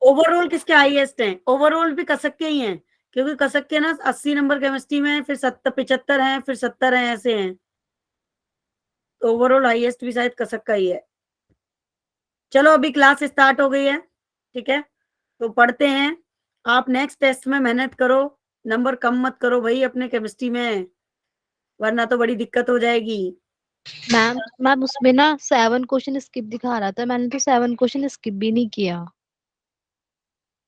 Overall किसके highest हैं? Overall भी कसक के ही हैं, क्योंकि कसक के ना 80 नंबर केमिस्ट्री में है, फिर 75 हैं, फिर 70 हैं, ऐसे हैं। तो ओवरऑल हाईएस्ट भी शायद कसक का ही है। चलो अभी क्लास स्टार्ट हो गई है, ठीक है, तो पढ़ते हैं। आप नेक्स्ट टेस्ट में मेहनत करो, नंबर कम मत करो भाई अपने केमिस्ट्री में, वरना तो बड़ी दिक्कत हो जाएगी। मैम उसमें ना 7 क्वेश्चन स्किप दिखा रहा था, मैंने तो 7 क्वेश्चन स्किप भी नहीं किया।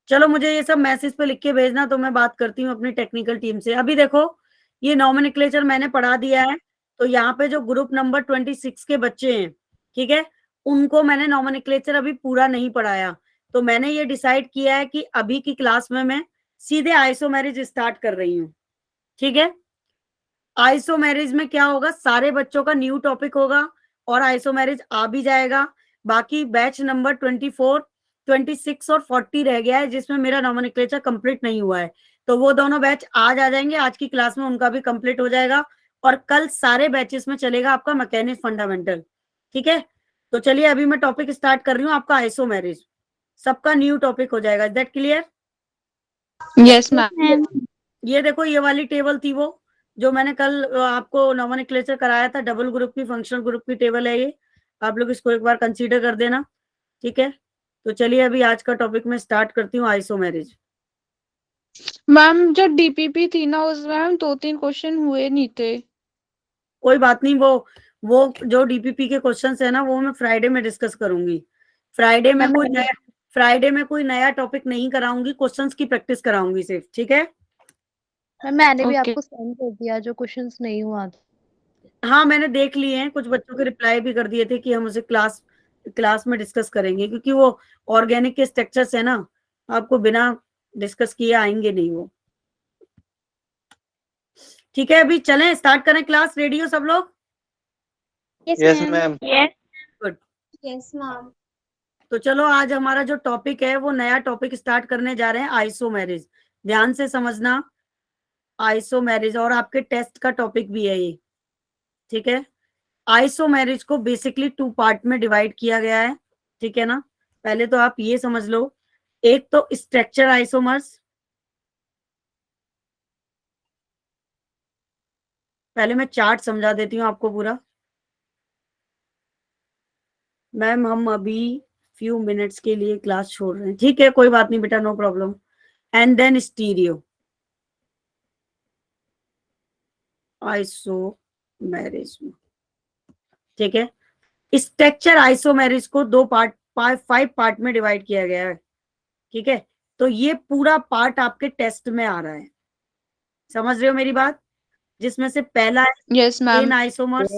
चलो मुझे ये सब मैसेज पे लिख के भेजना, तो मैं बात करती हूँ अपनी टेक्निकल टीम से। अभी देखो ये नॉमेनक्लेचर मैंने पढ़ा दिया है, तो यहाँ पे जो ग्रुप नंबर 26 के बच्चे हैं, ठीक है, उनको मैंने नॉमेनक्लेचर अभी पूरा नहीं पढ़ाया। तो मैंने ये डिसाइड किया है कि अभी की क्लास में मैं सीधे आइसोमेरिज स्टार्ट कर रही हूँ, ठीक है। आइसोमेरिज में क्या होगा, सारे बच्चों का न्यू टॉपिक होगा और आइसोमेरिज आ भी जाएगा। बाकी बैच नंबर 24, 26 और 40 रह गया है, जिसमें मेरा नॉमेनक्लेचर कंप्लीट नहीं हुआ है। तो वो दोनों बैच आज आ जाएंगे, आज की क्लास में उनका भी कंप्लीट हो जाएगा। और कल सारे बैचेस में चलेगा आपका मैकेनिक्स फंडामेंटल, ठीक है। तो चलिए अभी मैं टॉपिक स्टार्ट कर रही हूँ आपका आइसोमेरिज, सबका न्यू टॉपिक हो जाएगा। Is that clear? Yes ma'am. ये देखो ये वाली टेबल थी वो जो मैंने कल आपको नॉमेनक्लेचर कराया था, डबल ग्रुप की, फंक्शनल ग्रुप की टेबल है ये। आप लोग इसको एक बार कंसीडर कर देना, ठीक है। तो चलिए अभी आज का टॉपिक मैं स्टार्ट करती हूँ, आइसोमेरिज। मैम जो डीपीपी थी ना उसमें हम 2-3 क्वेश्चन हुए नहीं थे। कोई बात नहीं, वो जो डीपीपी के क्वेश्चंस है ना, वो मैं फ्राइडे में डिस्कस करूंगी। फ्राइडे में कोई नया टॉपिक नहीं कराऊंगी, क्वेश्चंस की प्रैक्टिस कराऊंगी सिर्फ, ठीक है। मैंने भी ओके। आपको सेंड कर दिया जो क्वेश्चंस नहीं हुआ था। हाँ मैंने देख लिए हैं, कुछ बच्चों के रिप्लाई भी कर दिए थे कि हम उसे क्लास में डिस्कस करेंगे, क्योंकि वो ऑर्गेनिक के स्ट्रक्चर्स है ना, आपको बिना डिस्कस किए आएंगे नहीं वो। ठीक है अभी चलें, स्टार्ट करें क्लास। रेडी हो सब लोग? Yes ma'am. Good. Yes ma'am. तो चलो आज हमारा जो टॉपिक है वो नया टॉपिक स्टार्ट करने जा रहे हैं, आइसोमेरिज। ध्यान से समझना, आइसोमेरिज और आपके टेस्ट का टॉपिक भी है ये, ठीक है। आइसोमेरिज को बेसिकली 2 पार्ट में डिवाइड किया गया है, ठीक है ना। पहले तो आप ये समझ लो, एक तो स्ट्रक्चर आइसोमर्स। पहले मैं चार्ट समझा देती हूँ आपको पूरा। मैम हम अभी फ्यू मिनट्स के लिए क्लास छोड़ रहे हैं, ठीक है, कोई बात नहीं बेटा, no problem. And then stereo isomerism, ठीक है। स्ट्रक्चर आइसोमेरिज को 2 पार्ट, 5 पार्ट में डिवाइड किया गया है, ठीक है। तो ये पूरा पार्ट आपके टेस्ट में आ रहा है, समझ रहे हो मेरी बात? जिसमें से पहला है यस मैम। चेन आइसोमर्स,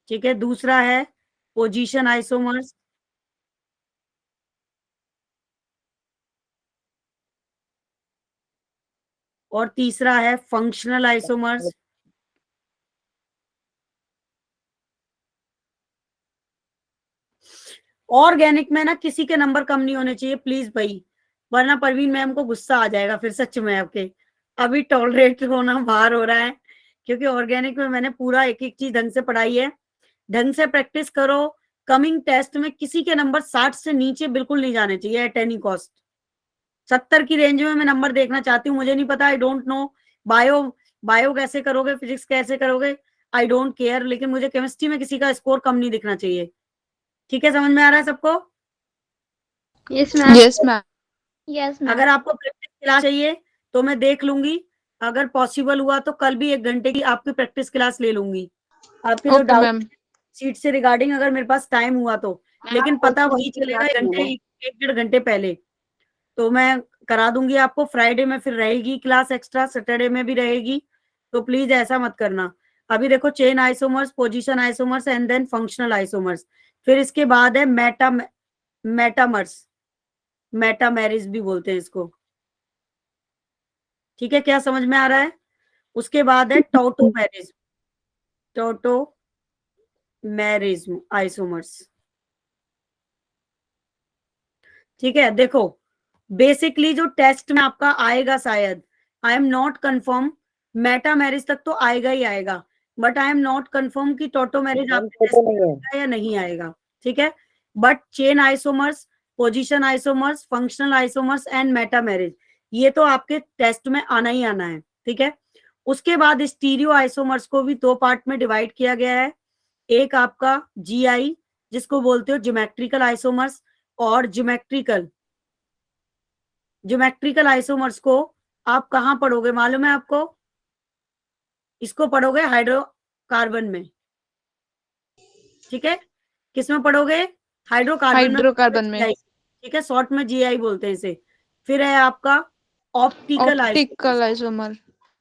ठीक है। दूसरा है पोजीशन आइसोमर्स, और तीसरा है फंक्शनल आइसोमर्स। ऑर्गेनिक में ना किसी के नंबर कम नहीं होने चाहिए प्लीज भाई, वरना परवीन मैम को गुस्सा आ जाएगा फिर सच में आपके। अभी टॉलरेट होना बाहर हो रहा है, क्योंकि ऑर्गेनिक में मैंने पूरा एक एक चीज ढंग से पढ़ाई है। ढंग से प्रैक्टिस करो, कमिंग टेस्ट में किसी के नंबर 60 से नीचे बिल्कुल नहीं जाने चाहिए एट एनी कॉस्ट। 70 की रेंज में मैं नंबर देखना चाहती हूँ। मुझे नहीं पता, I don't know bio bio कैसे करोगे, फिजिक्स कैसे करोगे, आई डोंट केयर, लेकिन मुझे केमिस्ट्री में किसी का स्कोर कम नहीं दिखना चाहिए, ठीक है। समझ में आ रहा है सबको? Yes ma'am. Yes ma'am. Yes ma'am. अगर आपको प्रैक्टिस क्लास चाहिए तो मैं देख लूंगी, अगर पॉसिबल हुआ तो कल भी 1 घंटे की आपकी प्रैक्टिस क्लास ले लूंगी, आपके जो ओके डाउट मैम। सीट से रिगार्डिंग, अगर मेरे पास टाइम हुआ तो। लेकिन पता वही चलेगा 1-1.5 घंटे पहले, तो मैं करा दूंगी आपको। फ्राइडे में फिर रहेगी क्लास एक्स्ट्रा, सैटरडे में भी रहेगी, तो प्लीज ऐसा मत करना। अभी देखो chain isomers, position isomers and then functional isomers, फिर इसके बाद है मेटामर्स, मेटामेरिज भी बोलते हैं इसको, ठीक है। क्या समझ में आ रहा है? उसके बाद है टोटोमेरिज, टोटोमेरिज्म आइसोमर्स, ठीक है। देखो बेसिकली जो टेस्ट में आपका आएगा, शायद आई एम नॉट कंफर्म, मेटामेरिज तक तो आएगा ही आएगा, but I am not confirm कि टोटोमेरिज आपके टेस्ट में आएगा या नहीं आएगा, ठीक है। But chain isomers, position isomers, functional isomers and metamerism, ये तो आपके टेस्ट में आना ही आना है, ठीक है। उसके बाद स्टीरियो आइसोमर्स को भी दो पार्ट में डिवाइड किया गया है। एक आपका जीआई, जिसको बोलते हो ज्योमेट्रिकल आइसोमर्स, और ज्योमेट्रिकल आइसोमर्स को आप कहाँ पढ़ोगे मालूम है आपको? इसको पढ़ोगे हाइड्रोकार्बन में, ठीक है। किसमें पढ़ोगे? हाइड्रोकार्बन में। GI, ठीक है, शॉर्ट में जीआई बोलते हैं इसे। फिर है आपका ऑप्टिकल आइसोमर,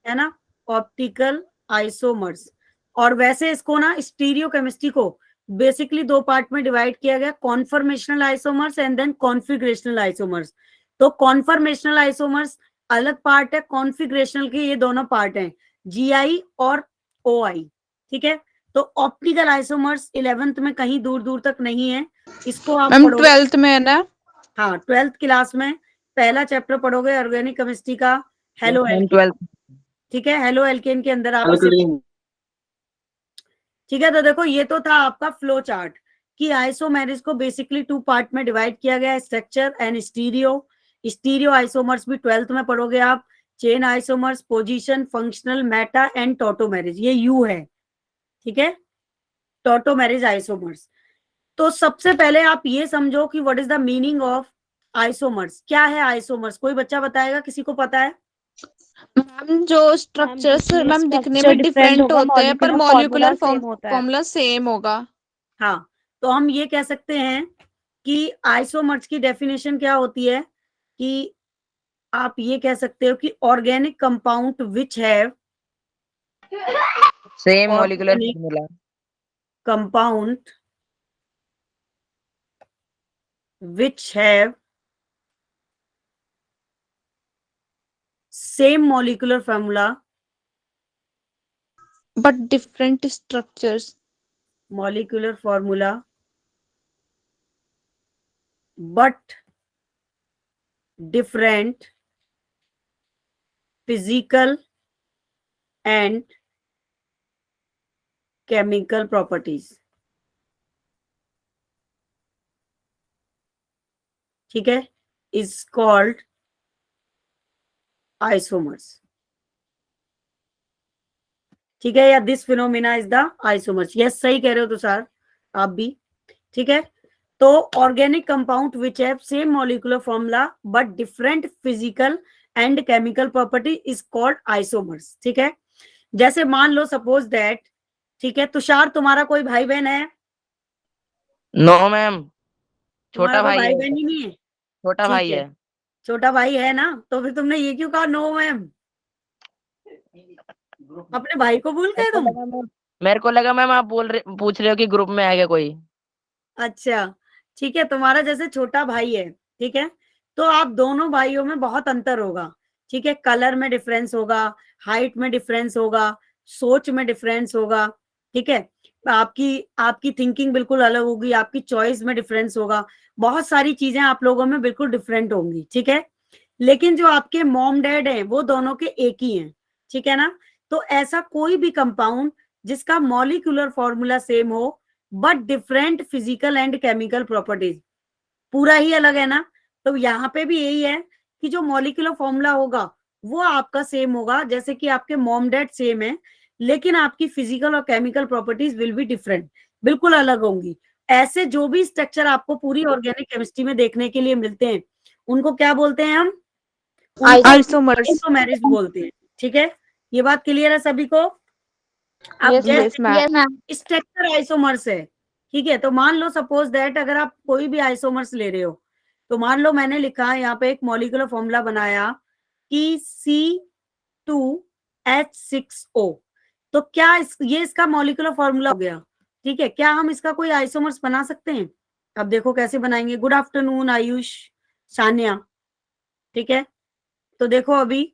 है ना, ऑप्टिकल आइसोमर्स। और वैसे इसको ना स्टीरियो केमिस्ट्री को बेसिकली दो पार्ट में डिवाइड किया गया, conformational isomers and then configurational isomers. तो कॉन्फर्मेशनल आइसोमर्स अलग पार्ट है, कॉन्फिगरेशनल के ये दोनों पार्ट हैं, जीआई और ओआई, ठीक है। तो ऑप्टिकल आइसोमर्स 11th में कहीं दूर दूर तक नहीं है, इसको आप मैम पढ़ोगे 12th में है ना? हाँ 12th क्लास में पहला चैप्टर पढ़ोगे ऑर्गेनिक केमिस्ट्री का, हेलो मैम एल्केन, 12th। ठीक है। हेलो एल्केन के अंदर आप इसे, ठीक है। तो देखो ये तो था आपका फ्लो चार्ट कि आइसोमेरिज को बेसिकली टू पार्ट में डिवाइड किया गया है, स्ट्रक्चर एंड स्टीरियो आइसोमर्स भी 12th में पढ़ोगे आप, chain isomers, position, functional, meta and tautomerism, ये यू है, ठीक है, टॉटोमेरिज आइसोमर्स। तो सबसे पहले आप ये समझो कि what is the meaning of isomers, क्या है आइसोमर्स? कोई बच्चा बताएगा, किसी को पता है? मैम जो स्ट्रक्चर्स मैम दिखने में structure different डिफरेंट होगा, होते हैं पर molecular मॉलिक्यूलर formula same होता है। फॉर्मूला सेम होगा। हाँ, तो हम ये कह सकते हैं कि आइसोमर्स की डेफिनेशन क्या होती है कि आप ये कह सकते हो कि organic compound which have same molecular organic formula. compound which have same molecular formula but different structures. but different physical and chemical properties, ठीक है, is called isomers, ठीक है, या this phenomena is the isomers. Yes, सही कह रहे हो तुषार आप भी, ठीक है। तो organic compound which have same molecular formula but different physical and chemical property is called isomers, ठीक है। जैसे मान लो सपोज दैट, ठीक है, तुषार तुम्हारा कोई भाई बहन है? नो मैम, छोटा तुम्हारा कोई भाई भाई है, बहन ही नहीं है? छोटा ठीक भाई है, है। छोटा भाई है ना, तो फिर तुमने ये क्यों कहा नो मैम? अपने भाई को भूल गए तुम? मेरे को लगा मैम आप पूछ रहे हो कि ग्रुप में है क्या कोई। अच्छा, ठीक है, तुम्हारा जैसे छोटा भाई है, ठीक है, तो आप दोनों भाइयों में बहुत अंतर होगा, ठीक है, कलर में डिफरेंस होगा, हाइट में डिफरेंस होगा, सोच में डिफरेंस होगा, ठीक है, आपकी आपकी थिंकिंग बिल्कुल अलग होगी, आपकी चॉइस में डिफरेंस होगा, बहुत सारी चीजें आप लोगों में बिल्कुल डिफरेंट होंगी, ठीक है। लेकिन जो आपके मॉम डैड हैं वो दोनों के एक ही हैं, ठीक है ना। तो ऐसा कोई भी कंपाउंड जिसका मॉलिक्यूलर फॉर्मूला सेम हो but different physical and chemical properties, पूरा ही अलग है ना। तो यहाँ पे भी यही है कि जो मॉलिक्यूलर फॉर्मूला होगा वो आपका सेम होगा, जैसे कि आपके मॉम डैड सेम है, लेकिन आपकी फिजिकल और chemical properties will be different, बिल्कुल अलग होंगी। ऐसे जो भी स्ट्रक्चर आपको पूरी ऑर्गेनिक केमिस्ट्री में देखने के लिए मिलते हैं उनको क्या बोलते हैं हम? आइसोमर्स। आइसोमेरिज बोलते हैं, ठीक है। ये बात क्लियर है सभी को? अब यस जैसे मैम। स्ट्रक्चर आइसोमर्स है, ठीक है, तो मान लो सपोज दैट अगर आप कोई भी आइसोमर्स ले रहे हो, तो मान लो मैंने लिखा यहाँ पे एक मॉलिक्यूलर फॉर्मूला बनाया कि C2H6O, तो क्या ये इसका मॉलिक्यूलर फॉर्मूला हो गया, ठीक है। क्या हम इसका कोई आइसोमर्स बना सकते हैं? अब देखो कैसे बनाएंगे। गुड आफ्टरनून आयुष, सान्या, ठीक है। तो देखो अभी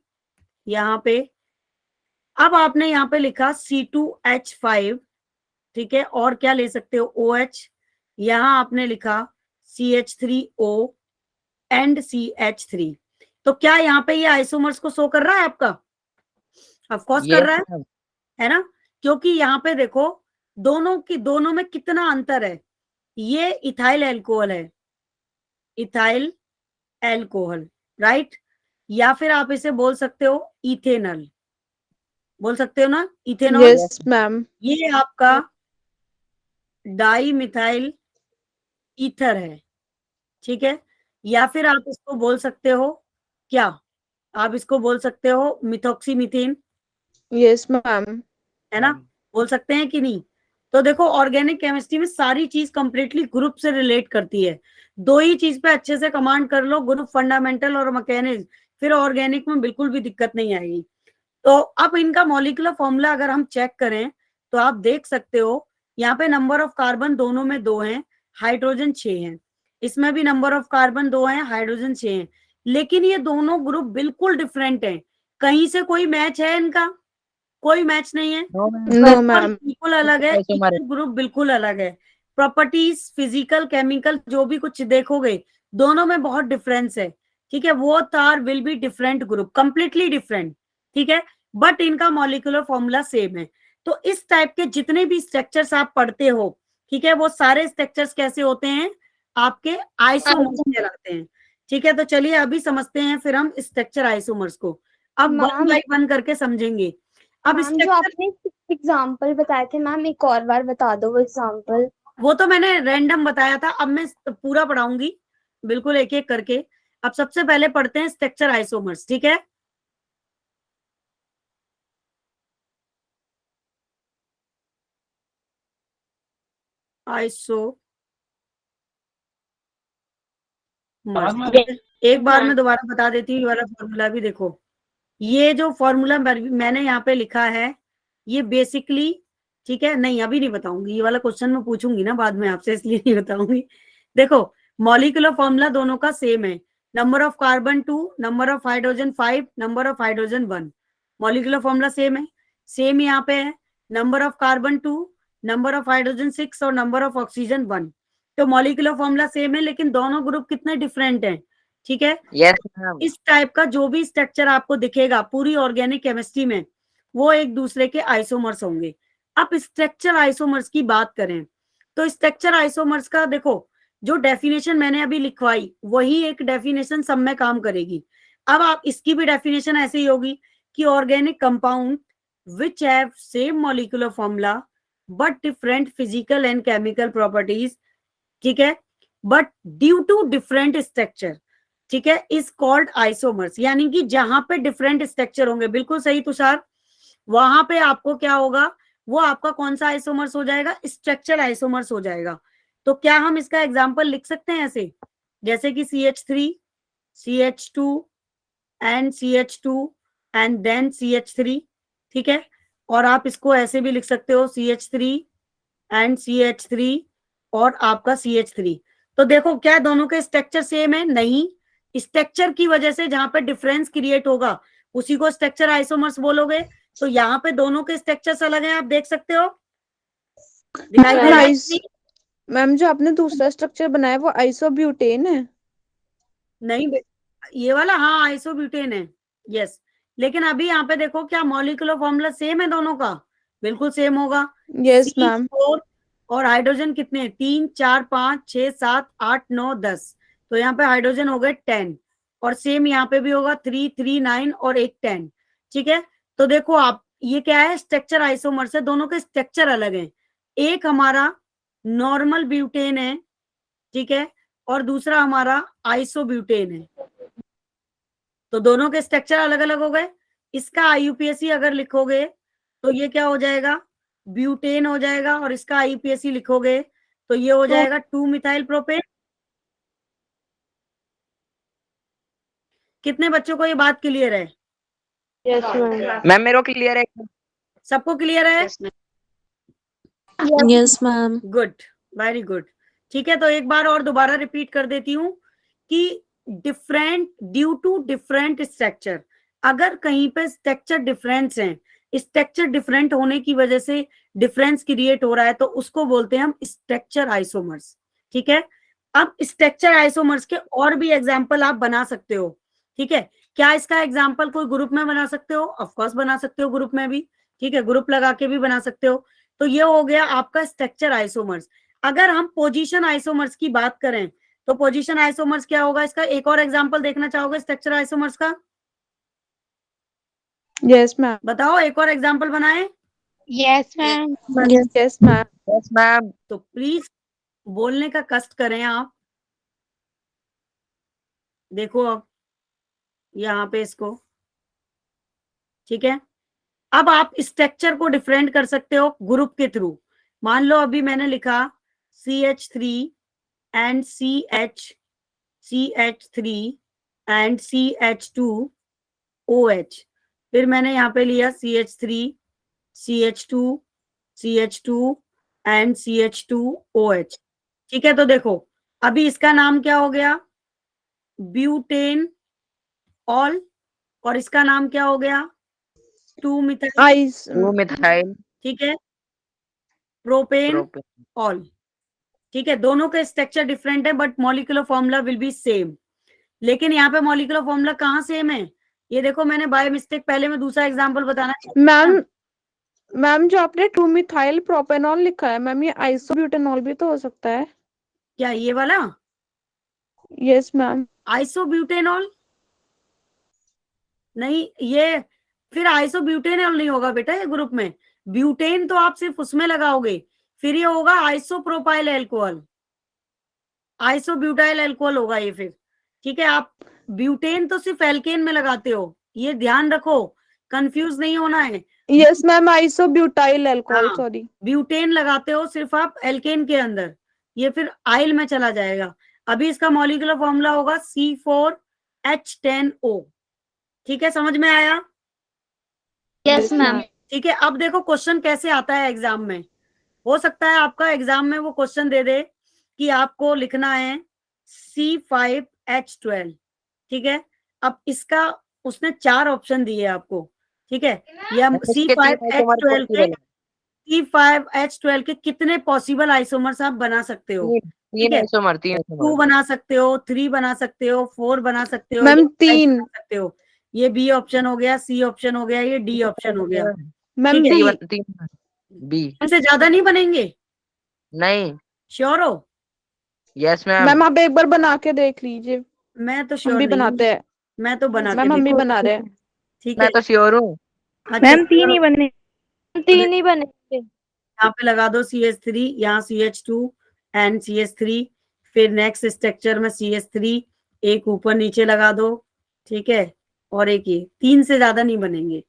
यहाँ पे, अब आपने यहाँ पे लिखा C2H5, ठीक है, और क्या ले सकते हो OH, यहाँ आपने लिखा CH3O एंड CH3, तो क्या यहाँ पे ये आइसोमर्स को शो कर रहा है आपका? ऑफ कोर्स कर रहा है ना, क्योंकि यहाँ पे देखो दोनों में कितना अंतर है, ये इथाइल एल्कोहल है, इथाइल एल्कोहल, राइट। या फिर आप इसे बोल सकते हो इथेनॉल, बोल सकते हो ना, इथेनॉल। Yes ma'am. ये आपका डाई मिथाइल ईथर है, ठीक है। या फिर आप इसको बोल सकते हो, क्या आप इसको बोल सकते हो मिथॉक्सीमीथेन, यस मैम। है ना, बोल सकते हैं कि नहीं। तो देखो ऑर्गेनिक केमिस्ट्री में सारी चीज कंप्लीटली ग्रुप से रिलेट करती है। दो ही चीज पे अच्छे से कमांड कर लो, ग्रुप फंडामेंटल और मैकेनिज्म, फिर ऑर्गेनिक में बिल्कुल भी दिक्कत नहीं आएगी। तो अब इनका मॉलिक्यूलर फॉर्मूला अगर हम चेक करें तो आप देख सकते हो यहाँ पे नंबर ऑफ कार्बन दोनों में 2 हैं, हाइड्रोजन 6 हैं। इसमें भी नंबर ऑफ कार्बन 2 हैं, हाइड्रोजन 6 हैं। लेकिन ये दोनों ग्रुप बिल्कुल डिफरेंट हैं। कहीं से कोई मैच है इनका? कोई मैच नहीं है। No Proper ma'am. बिल्कुल अलग है, Isomer। ग्रुप बिल्कुल अलग है। प्रॉपर्टीज, फिजिकल, केमिकल जो भी कुछ देखोगे दोनों में बहुत डिफरेंस है, ठीक है। वो तार will be different group, completely different, ठीक है। बट इनका मॉलिक्यूलर फॉर्मूला सेम है। तो इस टाइप के जितने भी स्ट्रक्चर्स आप पढ़ते हो, ठीक है, वो सारे स्ट्रक्चर्स कैसे होते हैं? आपके आइसोमर्स कहलाते हैं, ठीक है। तो चलिए अभी समझते हैं फिर हम स्ट्रक्चर आइसोमर्स को। अब वन मैम, बाय वन करके समझेंगे। अब मैम जो स्ट्रक्चर, आपने एग्जाम्पल बताए थे मैम, एक और बार बता दो वो एग्जाम्पल। वो तो मैंने रैंडम बताया था, अब मैं पूरा पढ़ाऊंगी बिल्कुल एक एक करके। अब सबसे पहले पढ़ते हैं स्ट्रक्चर आइसोमर्स, ठीक है। आइसो एक बार मैं दोबारा बता देती हूँ, ये वाला फॉर्मूला भी देखो। ये जो फॉर्मूला मैंने यहाँ पे लिखा है, ये बेसिकली, ठीक है, नहीं अभी नहीं बताऊंगी, ये वाला क्वेश्चन मैं पूछूंगी ना बाद में आपसे, इसलिए नहीं बताऊंगी। देखो मॉलिक्यूलर फॉर्मूला दोनों का सेम है, number of carbon 2, number of hydrogen 5, number of hydrogen 1। Molecular formula same है, सेम यहाँ पे है, number of carbon 2, number of hydrogen 6 और नंबर ऑफ ऑक्सीजन 1। तो मॉलिक्यूलर फॉर्मूला सेम है, लेकिन दोनों ग्रुप कितने डिफरेंट हैं, ठीक है। Yes ma'am. इस टाइप का जो भी स्ट्रक्चर आपको दिखेगा पूरी ऑर्गेनिक केमिस्ट्री में, वो एक दूसरे के आइसोमर्स होंगे। अब स्ट्रक्चर आइसोमर्स की बात करें तो स्ट्रक्चर आइसोमर्स का देखो, जो डेफिनेशन मैंने अभी लिखवाई वही एक डेफिनेशन सब में काम करेगी। अब आप इसकी भी डेफिनेशन ऐसे ही होगी कि organic compound which have same molecular formula but different physical and chemical properties, ठीक है, but due to different structure, ठीक है, इज कॉल्ड आइसोमर्स। यानी कि जहां पे डिफरेंट स्ट्रक्चर होंगे, बिल्कुल सही तुषार, वहां पे आपको क्या होगा, वो आपका कौन सा आइसोमर्स हो जाएगा? स्ट्रक्चर आइसोमर्स हो जाएगा। तो क्या हम इसका एग्जांपल लिख सकते हैं ऐसे, जैसे कि CH3, CH2 and CH2 and then CH3, ठीक है। और आप इसको ऐसे भी लिख सकते हो CH3 एंड CH3 और आपका CH3। तो देखो क्या दोनों के स्ट्रक्चर सेम है? नहीं, स्ट्रक्चर की वजह से जहां पे डिफरेंस क्रिएट होगा उसी को स्ट्रक्चर आइसोमर्स बोलोगे। तो यहाँ पे दोनों के स्ट्रक्चर्स अलग हैं, आप देख सकते हो, दिखाई दे रहा है? मैम जो आपने दूसरा स्ट्रक्चर बनाया वो आइसोब्यूटेन है? नहीं ये वाला, हाँ आइसोब्यूटेन है, यस। लेकिन अभी यहाँ पे देखो क्या मॉलिक्यूलर फॉर्मूला सेम है दोनों का? बिल्कुल सेम होगा। Yes ma'am. C4 और हाइड्रोजन कितने? 3, 4, 5, 6, 7, 8, 9, 10। तो यहाँ पे हाइड्रोजन हो गए 10, और सेम यहाँ पे भी होगा 3, 3, 9 और एक 10, ठीक है। तो देखो आप, ये क्या है? स्ट्रक्चर आइसोमर्स है, दोनों के स्ट्रक्चर अलग हैं। एक हमारा नॉर्मल ब्यूटेन है, ठीक है, और दूसरा हमारा आइसोब्यूटेन है। तो दोनों के स्ट्रक्चर अलग अलग हो गए। इसका IUPAC अगर लिखोगे तो ये क्या हो जाएगा? ब्यूटेन हो जाएगा, और इसका IUPAC लिखोगे तो ये हो जाएगा 2 मिथाइल प्रोपेन। कितने बच्चों को ये बात क्लियर है? Yes ma'am. मैम मेरे को क्लियर है। सबको क्लियर है? Yes ma'am. Good, very good, ठीक है। तो एक बार और दोबारा रिपीट कर देती हूँ कि different, due to different structure, अगर कहीं पे स्ट्रक्चर डिफरेंस है, स्ट्रक्चर डिफरेंट होने की वजह से डिफरेंस क्रिएट हो रहा है, तो उसको बोलते हैं हम स्ट्रक्चर आइसोमर्स, ठीक है। अब स्ट्रक्चर आइसोमर्स के और भी एग्जाम्पल आप बना सकते हो, ठीक है। क्या इसका एग्जाम्पल कोई ग्रुप में बना सकते हो? ऑफकोर्स बना सकते हो, ग्रुप में भी, ठीक है, ग्रुप लगा के भी बना सकते हो। तो ये हो गया आपका स्ट्रक्चर आइसोमर्स। अगर हम पोजीशन आइसोमर्स की बात करें तो पोजीशन आइसोमर्स क्या होगा इसका? एक और एग्जांपल देखना चाहोगे स्ट्रक्चर आइसोमर्स का? Yes ma'am. बताओ, एक और एग्जांपल बनाए। Yes ma'am. Yes ma'am. Yes ma'am. तो प्लीज बोलने का कष्ट करें आप। देखो अब यहाँ पे इसको, ठीक है। अब आप स्ट्रक्चर को डिफरेंट कर सकते हो ग्रुप के थ्रू। मान लो अभी मैंने लिखा CH3 and CH3 and CH2OH। फिर मैंने यहाँ पे लिया CH3 CH2 एंड CH2OH। ठीक है, तो देखो अभी इसका नाम क्या हो गया? Butane all. और इसका नाम क्या हो गया? 2 मिथाइल। आइस 2 मिथाइल ठीक है, प्रोपेन प्रोपेन। ऑल। ठीक है, दोनों का स्ट्रक्चर डिफरेंट है but molecular formula will be same. लेकिन यहाँ पे मॉलिक्यूलर फॉर्मूला कहाँ सेम है? ये देखो, मैंने बाय मिस्टेक पहले मैं दूसरा एग्जांपल बताना चाहती मैम। मैम जो आपने 2 मिथाइल प्रोपेनॉल लिखा है मैम, ये आइसोब्यूटेनॉल भी तो हो सकता है। क्या ये वाला यस मैम। आइसोब्यूटेनॉल? नहीं, ये फिर आइसोब्यूटेनॉल नहीं होगा बेटा ये ग्रुप में। ब्यूटेन तो आप सिर्फ उसमें लगाओगे, फिर ये होगा आइसोप्रोपाइल एल्कोहल, आइसोब्यूटाइल एल्कोहल होगा ये फिर। ठीक है, आप ब्यूटेन तो सिर्फ एल्केन में लगाते हो, ये ध्यान रखो, कंफ्यूज नहीं होना है। यस मैम, आइसोब्यूटाइल अल्कोहल, हाँ, सॉरी। ब्यूटेन लगाते हो सिर्फ आप एल्केन के अंदर, ये फिर आइल में चला जाएगा। अभी इसका मॉलिक्यूलर फॉर्मूला होगा C4H10O। ठीक है, समझ में आया? Yes ma'am. ठीक है, अब देखो क्वेश्चन कैसे आता है एग्जाम में। हो सकता है आपका एग्जाम में वो क्वेश्चन दे दे कि आपको लिखना है C5H12। ठीक है, अब इसका उसने 4 ऑप्शन दिए आपको। ठीक है, या C5H12 के कितने पॉसिबल आइसोमर्स आप बना सकते हो? ठीक है, 2 बना सकते हो, 3 बना सकते हो, 4 बना सकते हो, मैम या 5 3। बना सकते हो। ये B ऑप्शन हो गया, C ऑप्शन हो गया, ये D ऑप्शन हो गया। मैम ठीक है, बी। बी। इनसे ज्यादा नहीं बनेंगे? नहीं। श्योर हो? Yes ma'am. मैम आप एक बार बना के देख लीजिए। मैं तो हम श्योर भी नहीं हूँ, बनाते हैं। मैं तो बना के मैम हम भी देखो। बना रहे हैं। ठीक है, मैं तो श्योर हूँ। अच्छा मैम 3 चलो, ही बने, 3 ही बनेंगे। यहाँ पे लगा दो CH3, यहाँ CH2 एंड CH3। फिर नेक्स्ट स्ट्रक्चर में CH3 एक ऊपर नीचे लगा दो। ठीक है, और एक ये, 3 से ज्यादा नहीं बनेंगे,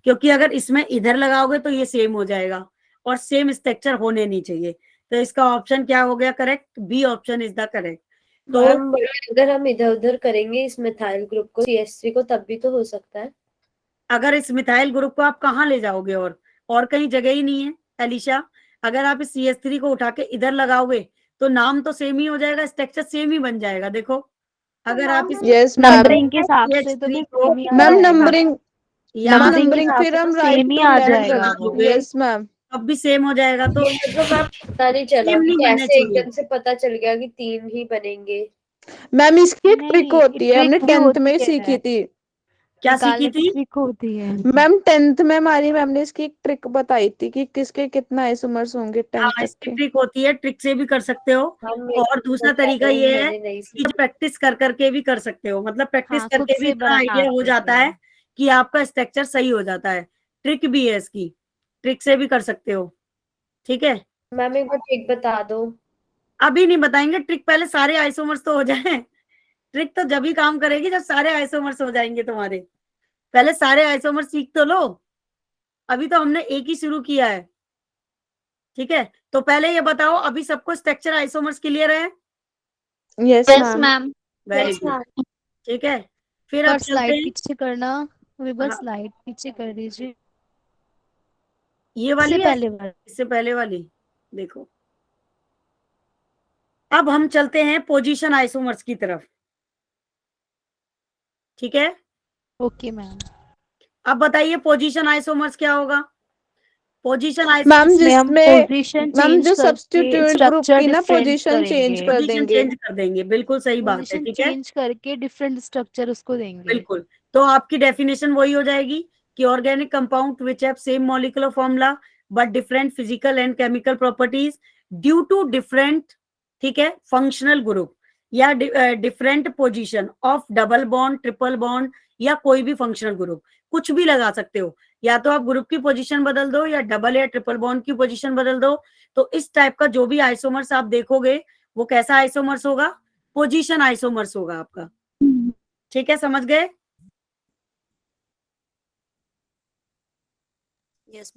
क्योंकि अगर इसमें इधर लगाओगे तो ये सेम हो जाएगा और सेम स्ट्रक्चर होने नहीं चाहिए। तो इसका ऑप्शन क्या हो गया correct? B option is the correct. तो मैम अगर हम इधर उधर करेंगे इस मिथाइल ग्रुप को, CH3 को, तब भी तो हो सकता है। अगर इस मिथाइल ग्रुप को आप कहाँ ले जाओगे? और कहीं जगह ही नहीं है एलिशा। अगर आप इस CH3 को उठा के इधर लगाओगे तो नाम तो सेम ही हो जाएगा, स्ट्रक्चर सेम ही बन जाएगा। देखो, अगर आप इस यस मैम। नंबरिंग के हिसाब से तो CH3 भी को सेम ही आ मैम जाएगा। नंबरिंग यहाँ नंबरिंग फिर हम राइट सेम ही टू आ लेफ्ट जाएगा वो। कर। Yes ma'am. अब भी सेम हो जाएगा। तो ये मतलब मैम पता नहीं चला सेम कि नहीं बनने कैसे चाहिए। एकदम से पता चल गया कि 3 ही बनेंगे। मैम इसकी एक ट्रिक नहीं, होती है, हमने ट्रिक भी 10th में होती सीखी है, थी। क्या निकालने सीखी की थी? ट्रिक होती है। मैम 10th में हमारी मैम ने इसकी एक ट्रिक बताई थी कि किसके कितना आइसोमर्स होंगे 10th हाँ, तक इसकी के। ट्रिक होती है, ट्रिक से भी कर सकते हो। हम और दूसरा तरीका मैंने ये है नहीं कि प्रैक्टिस कर करके भी कर सकते हो। मतलब प्रैक्टिस हाँ, खुद करके भी से इतना आइडिया हो बनाते जाता थे। है कि आपका स्ट्रक्चर सही हो जाता है। ट्रिक भी है इसकी, ट्रिक से भी कर सकते हो। ठीक है, मैम एक बार ट्रिक बता दो। अभी नहीं बताएंगे ट्रिक, पहले सारे आइसोमर्स तो हो जाए। ट्रिक तो जब ही काम करेगी जब सारे आइसोमर्स हो जाएंगे तुम्हारे। पहले सारे आइसोमर्स सीख तो लो, अभी तो हमने एक ही शुरू किया है। ठीक है, तो पहले ये बताओ, अभी सबको स्ट्रक्चर आइसोमर्स क्लियर है? Yes yes ma'am. Ma'am. Very Yes, good. Ma'am. ठीक है, फिर अब पर चलते स्लाइड हैं। पीछे करना, विवर हाँ, स्लाइड पीछे कर दीजिए। ये इससे वाली है, पहले वाला। इससे पहले वाली देखो। अब हम चलते हैं पोजीशन आइसोमर्स की तरफ। ठीक है, ओके मैम। अब बताइए पोजीशन आइसोमर्स क्या होगा? पोजीशन मैम आइसोमर्स में हम जिसमें पोजीशन मैम चेंज जो करके सब्स्टिट्यूट ग्रुप स्ट्रक्चर की ना डिफरेंट पोजीशन चेंज करेंगे। कर पोजीशन देंगे। चेंज कर देंगे, बिल्कुल सही बात है। पोजीशन ठीक है, चेंज करके डिफरेंट स्ट्रक्चर उसको देंगे। बिल्कुल। तो आपकी डेफिनेशन वही हो जाएगी कि organic compound which have same molecular formula but different physical and chemical properties due to different, ठीक है, फंक्शनल ग्रुप या different position of double bond, triple bond या कोई भी फंक्शनल ग्रुप, कुछ भी लगा सकते हो, या तो आप ग्रुप की पोजीशन बदल दो या डबल या ट्रिपल बॉन्ड की पोजीशन बदल दो। तो इस टाइप का जो भी आइसोमर्स आप देखोगे वो कैसा आइसोमर्स होगा, पोजीशन आइसोमर्स होगा आपका। ठीक है, समझ गए? यस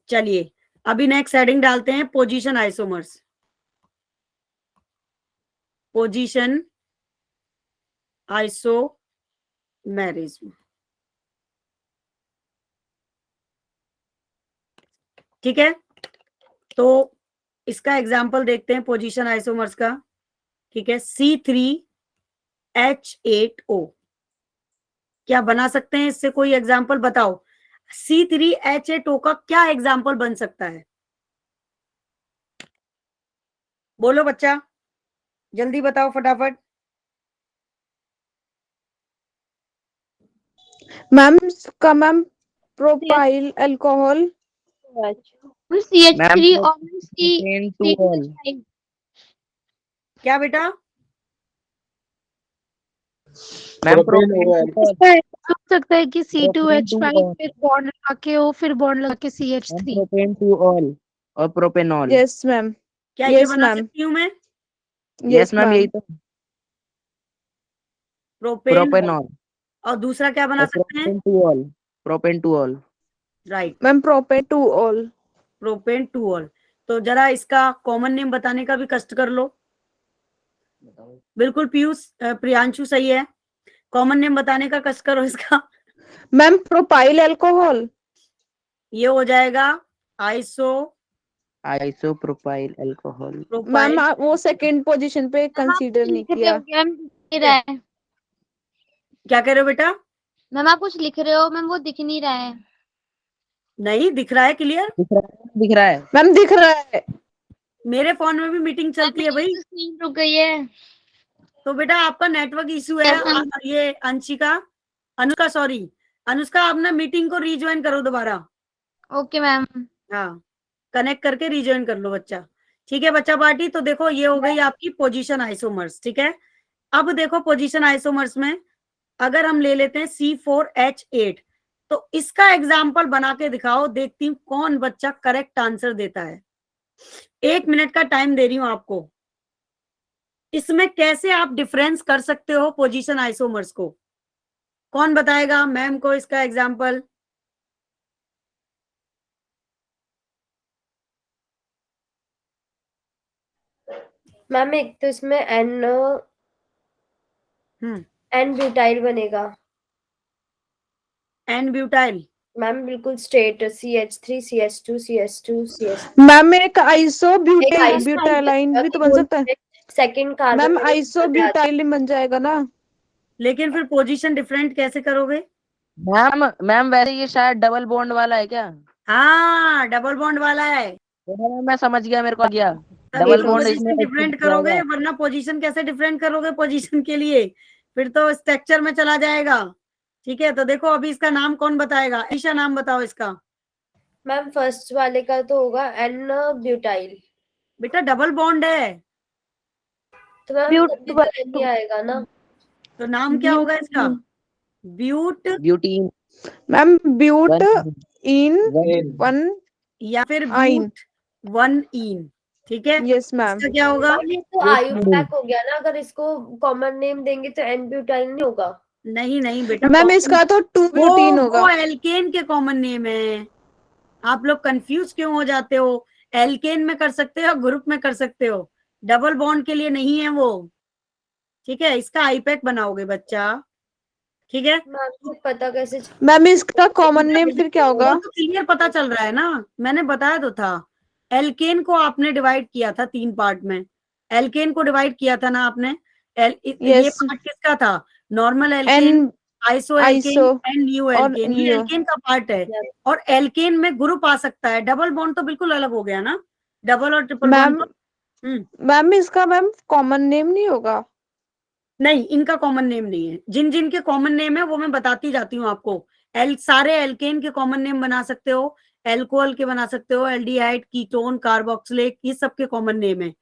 चलिए अभी नेक्स्ट हेडिंग डालते हैं, पोजीशन आइसोमर्स। पोजीशन आइसोमेरिज्म, ठीक है। तो इसका एग्जांपल देखते हैं पोजीशन आइसोमर्स का, ठीक है। C3H8O, क्या बना सकते हैं इससे, कोई एग्जांपल बताओ। C3H8O का क्या एग्जांपल बन सकता है, बोलो बच्चा, जल्दी बताओ फटाफट। मैम इसका मैम प्रोपाइल अल्कोहल। CH3 और प्रोपेन टू ऑल। C2H5। क्या बेटा? मैम प्रोपेन प्रोपेन ऑयल। टू ऑल। हो सकता है कि C2H5 प्रोपेन फिर बॉन्ड लगा के हो, फिर बॉन्ड लगा के CH3। प्रोपेन टू ऑल और प्रोपेनॉल। Yes ma'am. क्या ये यस बना मैम। सकती हूँ मैं? यस मैम, यही तो प्रोपेन, प्रोपेनॉल और दूसरा क्या बना और सकते हैं? Propane two all. Propane two all. Right, ma'am propane two all. Propane two all. तो जरा इसका कॉमन नेम बताने का भी कष्ट कर लो। बिल्कुल पीयूष, प्रियांशु सही है, कॉमन नेम बताने का कष्ट करो इसका। Ma'am propyl alcohol. ये हो जाएगा iso isopropyl alcohol. Propyl. Ma'am वो सेकंड पोजीशन पे कंसीडर नहीं किया। क्या कह रहे हो बेटा? मैम आप कुछ लिख रहे हो, मैम वो दिख नहीं रहा है। नहीं दिख रहा है क्लियर? दिख रहा है। मैम दिख रहा है। मेरे फोन में भी मीटिंग चलती है भाई। स्क्रीन रुक गई है। तो बेटा आपका नेटवर्क इशू है। ये अंशिका, अनुष्का, सॉरी अनुष्का, आप ना मीटिंग को रीज्वाइन करो दोबारा। Okay ma'am. हाँ, कनेक्ट करके रीज्वाइन कर लो बच्चा। ठीक है बच्चा पार्टी। तो देखो ये हो गई आपकी पोजीशन आइसोमर्स, ठीक है। अब देखो पोजीशन आइसोमर्स में अगर हम ले लेते हैं C4H8, तो इसका एग्जाम्पल बना के दिखाओ, देखती हूँ कौन बच्चा करेक्ट आंसर देता है। 1 मिनट का टाइम दे रही हूं आपको। इसमें कैसे आप डिफरेंस कर सकते हो पोजीशन आइसोमर्स को, कौन बताएगा मैम को इसका एग्जाम्पल? मैम एक तो इसमें एन ब्यूटाइल बनेगा। एन ब्यूटाइल, मैम बिल्कुल straight CH3 CH2 CH2 CH। Ma'am एक आइसो ब्यूटाइलाइन भी तो बन सकता है। Second carbon ma'am iso butylene बन जाएगा ना। लेकिन फिर पोजीशन डिफरेंट कैसे करोगे? मैम वैसे ये शायद डबल बॉन्ड वाला है क्या? हाँ डबल बॉन्ड वाला है, मैं समझ गया, मेरे को आ गया। तभी डबल तो बॉन्ड पोजीशन इसमें डिफरेंट करोगे, वरना पोजीशन कैसे डिफरेंट करोगे पोजीशन के लिए, फिर तो स्ट्रक्चर में चला जाएगा। ठीक है, तो देखो अभी इसका नाम कौन बताएगा? ईशा नाम बताओ इसका। मैम फर्स्ट वाले का तो होगा एन ब्यूटाइल। बेटा डबल बॉन्ड है तो मैम तभी तो N ही आएगा ना। तो नाम क्या होगा इसका? Butene. Ma'am butyne one या फिर आइन। ब्यूट 1 इन, ठीक है। Yes ma'am. इसका क्या होगा? ये तो आयुपैक हो गया ना, अगर इसको कॉमन नेम देंगे तो एन ब्यूटाइल नहीं होगा। नहीं नहीं बेटा, मैम इसका तो 2 ब्यूटीन होगा। वो एल्केन के कॉमन नेम है। आप लोग कंफ्यूज क्यों हो जाते हो? एल्केन में कर सकते हो, ग्रुप में कर सकते हो, डबल बॉन्ड के लिए नहीं है वो। ठीक है, इसका आईपैक बनाओगे बच्चा, ठीक है। मैम को पता कैसे मैम इसका कॉमन नेम फिर क्या होगा? वो तो क्लियर पता चल रहा है ना, मैंने बताया तो था। एल्केन को आपने डिवाइड किया था 3 पार्ट में, एल्केन को डिवाइड किया था ना आपने। ये पार्ट किसका था? Normal alkane, iso alkane and neo alkane. ये एल्केन का पार्ट है, और एल्केन में ग्रुप आ सकता है। डबल बॉन्ड तो बिल्कुल अलग हो गया ना, डबल और ट्रिपल बॉन्ड तो। मैम इसका मैम कॉमन नेम नहीं होगा? नहीं, इनका कॉमन नेम नहीं है। जिन जिन के कॉमन नेम है वो मैं बताती जाती हूँ आपको। सारे एल्केन के कॉमन नेम बना सकते हो, एल्कोहल के बना सकते हो, एल्डिहाइड, कीटोन, कार्बोक्सिलेट, ये सब के कॉमन नेम है।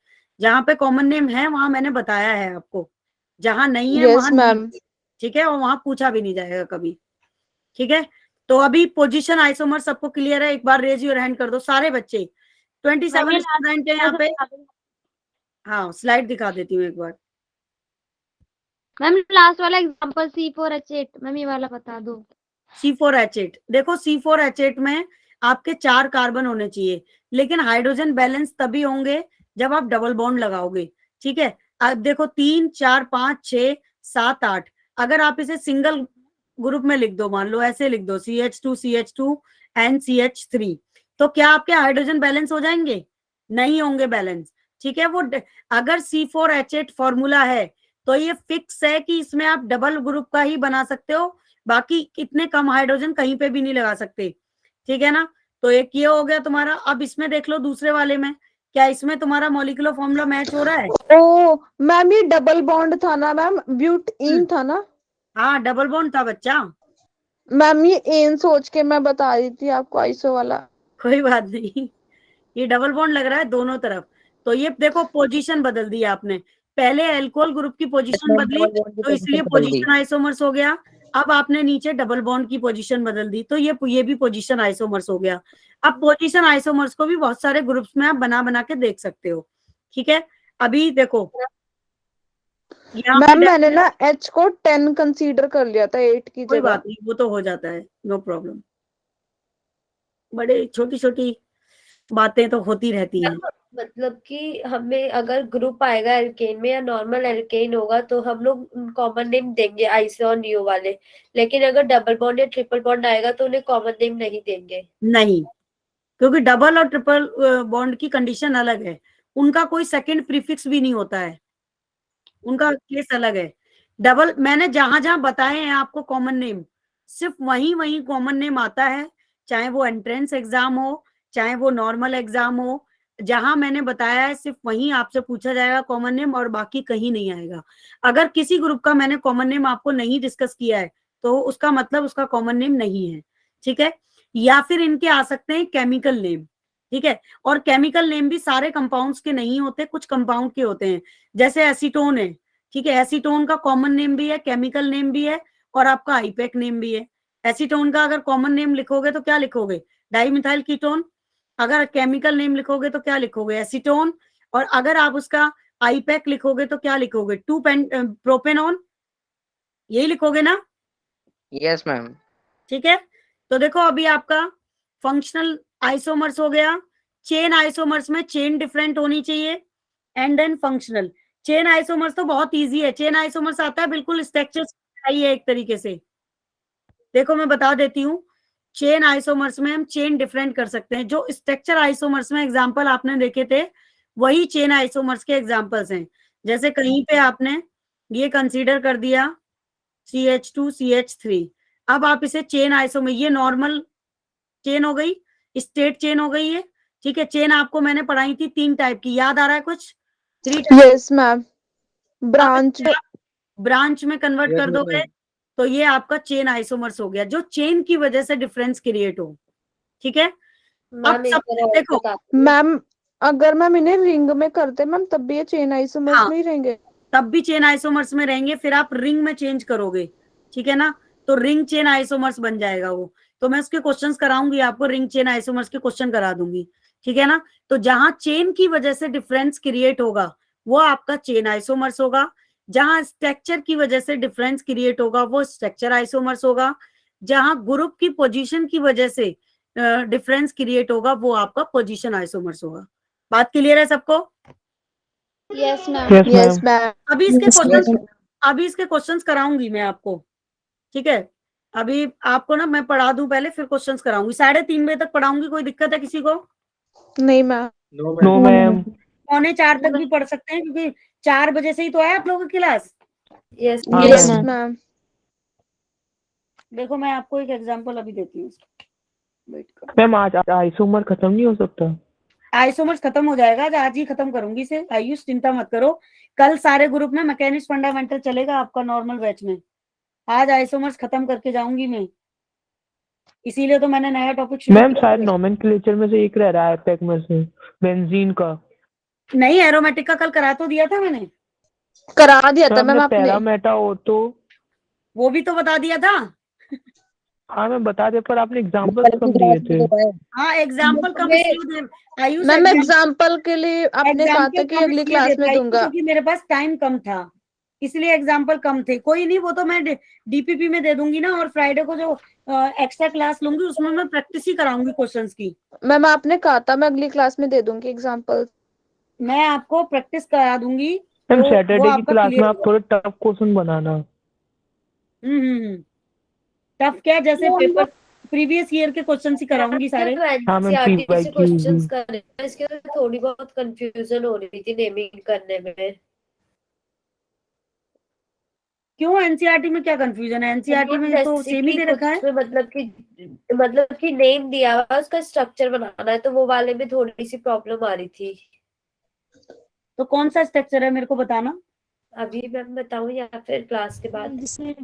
जहां पे कॉमन नेम है वहां मैंने बताया है आपको, जहां नहीं है यस वहां नहीं मैम। है, ठीक है, और वहां पूछा भी नहीं जाएगा कभी, ठीक है। तो अभी पोजीशन आइसोमर सबको क्लियर है? एक बार रेज योर हैंड कर दो सारे बच्चे। 27 स्टूडेंट है यहाँ पे। हाँ, स्लाइड दिखा देती हूँ एक बार। मैम लास्ट वाला एग्जांपल C4H8, मैम ये वाला बता दो। C4H8, देखो C4H8 में आपके 4 कार्बन होने चाहिए, लेकिन हाइड्रोजन बैलेंस तभी होंगे जब आप डबल बॉन्ड लगाओगे, ठीक है। अब देखो 3 4 5 6 7 8, अगर आप इसे सिंगल ग्रुप में लिख दो, मान लो ऐसे लिख दो CH2 and CH3, तो क्या आपके हाइड्रोजन बैलेंस हो जाएंगे? नहीं होंगे बैलेंस, ठीक है। वो अगर C4H8 फॉर्मूला है तो ये फिक्स है कि इसमें आप डबल ग्रुप का ही बना सकते हो, बाकी इतने कम हाइड्रोजन कहीं पे भी नहीं लगा सकते, ठीक है ना। तो एक ये हो गया तुम्हारा। अब इसमें देख लो दूसरे वाले में, क्या इसमें तुम्हारा मॉलिक्यूलर फॉर्मूला मैच हो रहा है? ओ मैम ये डबल बॉन्ड था ना मैम, ब्यूटीन था ना हाँ, डबल बॉन्ड था बच्चा। मैम, ये एन सोच के मैं बता रही थी आपको आइसो वाला। कोई बात नहीं, ये डबल बॉन्ड लग रहा है दोनों तरफ। तो ये देखो पोजीशन बदल दी आपने, पहले अल्कोहल ग्रुप की पोजीशन बदली तो इसलिए पोजीशन आइसोमर्स हो गया। अब आपने नीचे डबल बॉन्ड की पोजीशन बदल दी तो ये भी पोजीशन आइसोमर्स हो गया। अब पोजीशन आइसोमर्स को भी बहुत सारे ग्रुप्स में आप बना बना के देख सकते हो, ठीक है। अभी देखो यहाँ मैम पे मैंने ना H को 10 कंसीडर कर लिया था 8 की कोई जगह। बात नहीं, वो तो हो जाता है, नो प्रॉब्लम। बड़े छोटी छोटी बातें तो होती रहती हैं। मतलब कि हमें अगर ग्रुप आएगा एल्केन में या नॉर्मल एल्केन होगा तो हम लोग कॉमन नेम देंगे आइसो और नियो वाले, लेकिन अगर डबल बॉन्ड या ट्रिपल बॉन्ड आएगा तो उन्हें कॉमन नेम नहीं देंगे। नहीं, क्योंकि डबल और ट्रिपल बॉन्ड की कंडीशन अलग है, उनका कोई सेकंड प्रीफिक्स भी नहीं होता है, उनका केस अलग है। डबल मैंने जहां जहां बताए हैं आपको कॉमन नेम, सिर्फ वही वही कॉमन नेम आता है, चाहे वो एंट्रेंस एग्जाम हो चाहे वो नॉर्मल एग्जाम हो, जहां मैंने बताया है सिर्फ वही आपसे पूछा जाएगा कॉमन नेम, और बाकी कहीं नहीं आएगा। अगर किसी ग्रुप का मैंने कॉमन नेम आपको नहीं डिस्कस किया है तो उसका मतलब उसका कॉमन नेम नहीं है, ठीक है। या फिर इनके आ सकते हैं केमिकल नेम, ठीक है। और केमिकल नेम भी सारे कंपाउंड्स के नहीं होते, कुछ कंपाउंड के होते हैं, जैसे एसीटोन है, ठीक है। एसीटोन का कॉमन नेम भी है, केमिकल नेम भी है, और आपका आईपैक नेम भी है। एसीटोन का अगर कॉमन नेम लिखोगे तो क्या लिखोगे? Dimethyl ketone. अगर केमिकल नेम लिखोगे तो क्या लिखोगे? एसीटोन। और अगर आप उसका आईपैक लिखोगे तो क्या लिखोगे? प्रोपेनॉन, यही लिखोगे ना? Yes ma'am. ठीक है। तो देखो अभी आपका फंक्शनल आइसोमर्स हो गया। चेन आइसोमर्स में चेन डिफरेंट होनी चाहिए, and then functional. Chain isomers तो बहुत इजी है, चेन आइसोमर्स आता है बिल्कुल स्ट्रक्चर ही है एक तरीके से। देखो मैं बता देती हूँ, चेन आइसोमर्स में हम चेन डिफरेंट कर सकते हैं। जो स्ट्रक्चर आइसोमर्स में एग्जांपल आपने देखे थे वही चेन आइसोमर्स के एग्जांपल्स हैं। जैसे कहीं पे आपने ये कंसीडर कर दिया CH2 CH3, अब आप इसे चेन आइसोमर, ये नॉर्मल चेन हो गई, स्टेट चेन हो गई है, ठीक है। चेन आपको मैंने पढ़ाई थी 3 टाइप की, याद आ रहा है कुछ? 3 type. Yes ma'am. Branch. Branch में कन्वर्ट Yes, कर दोगे ma'am. तो ये आपका चेन आइसोमर्स हो गया, जो चेन की वजह से डिफरेंस क्रिएट हो, ठीक है। अब मैम एक सब बार और देखो, बता दो। मैम अगर मैम इन्हें रिंग में करते मैम तब भी ये चेन आइसोमर्स हाँ, में ही रहेंगे। तब भी चेन आइसोमर्स में रहेंगे, फिर आप रिंग में चेंज करोगे, ठीक है ना, तो रिंग चेन आइसोमर्स बन जाएगा वो। तो मैं उसके क्वेश्चंस कराऊंगी आपको, रिंग चेन आइसोमर्स के क्वेश्चन करा दूंगी, ठीक है ना। तो जहां चेन की वजह से डिफरेंस क्रिएट होगा वो आपका चेन आइसोमर्स होगा, जहां स्ट्रक्चर की वजह से डिफरेंस क्रिएट होगा वो स्ट्रक्चर आइसोमर्स होगा, जहां ग्रुप की पोजीशन की वजह से डिफरेंस क्रिएट होगा वो आपका पोजीशन आइसोमर्स होगा। बात क्लियर है सबको? Yes ma'am. Yes ma'am. अभी इसके क्वेश्चंस कराऊंगी मैं आपको, ठीक है। अभी आपको ना मैं पढ़ा दूं पहले, फिर क्वेश्चंस कराऊंगी। 3:30 बजे तक पढ़ाऊंगी, कोई दिक्कत है किसी को? नहीं मैम। No ma'am. 3:45 तक भी पढ़ सकते हैं, क्योंकि 4 बजे से ही तो है आप लोगों की क्लास। यस हाँ, यस मैम। मैम। देखो मैं आपको एक एग्जांपल अभी देती हूँ, वेट करो। मैम आज आइसोमर खत्म नहीं हो सकता? आइसोमर्स खत्म हो जाएगा, आज ही खत्म करूंगी इसे, आयुष चिंता मत करो। कल सारे ग्रुप में मैकेनिक्स फंडामेंटल चलेगा आपका नॉर्मल बैच में, आज आइसोमर्स खत्म करके जाऊंगी मैं। इसीलिए तो मैंने नया टॉपिक शुरू मैम किया शायद है। नोमेनक्लेचर में से एक रह रहा है पैक में से, बेंजीन का। नहीं, एरोमेटिक का कल करा तो दिया था मैंने, करा दिया था मैम मैम ने आपने। पैरामेटा हो तो वो भी तो बता दिया था। हाँ मैं बता दे, पर आपने एग्जाम्पल्स कम दिए थे। हाँ, एग्जाम्पल कम इसलिए दे आयुष, मैम एग्जाम्पल के लिए आपने कहा था एग्जाम्पल कि कम अगली इसलिए क्लास देता में है दूंगा। क्योंकि मेरे पास टाइम कम था, इसलिए एग्जाम्पल कम थे। कोई नहीं, वो तो मैं डीपीपी में दे दूंगी ना, और फ्राइडे को जो एक्स्ट्रा क्लास लूंगी उसमें मैं प्रैक्टिस ही कराऊंगी क्वेश्चंस की। मैम आपने कहा था मैं अगली क्लास में दे दूंगी एग्जाम्पल। मैं आपको प्रैक्टिस करा दूंगी, मैम तो वो सैटरडे की आपका क्लास क्लियर में आप होगा। थोड़े टफ क्वेश्चन बनाना। टफ क्या, जैसे पेपर प्रीवियस ईयर के क्वेश्चन ही कराऊंगी सारे। हाँ मैम, एनसीईआरटी से PYQ क्वेश्चंस कर रहे हैं, इसके अंदर थोड़ी बहुत कंफ्यूजन हो रही थी नेमिंग करने में। क्यों, एनसीईआरटी में क्या कंफ्यूजन है? एनसीईआरटी में तो सेम ही दे रखा है। उसमें मतलब कि नेम दिया हुआ है, उसका स्ट्रक्चर बनाना है, तो वो वाले में थोड़ी सी प्रॉब्लम आ रही थी। तो कौन सा स्ट्रक्चर है मेरे को बताना। अभी मैं बताऊं या फिर क्लास के बाद? जिसमें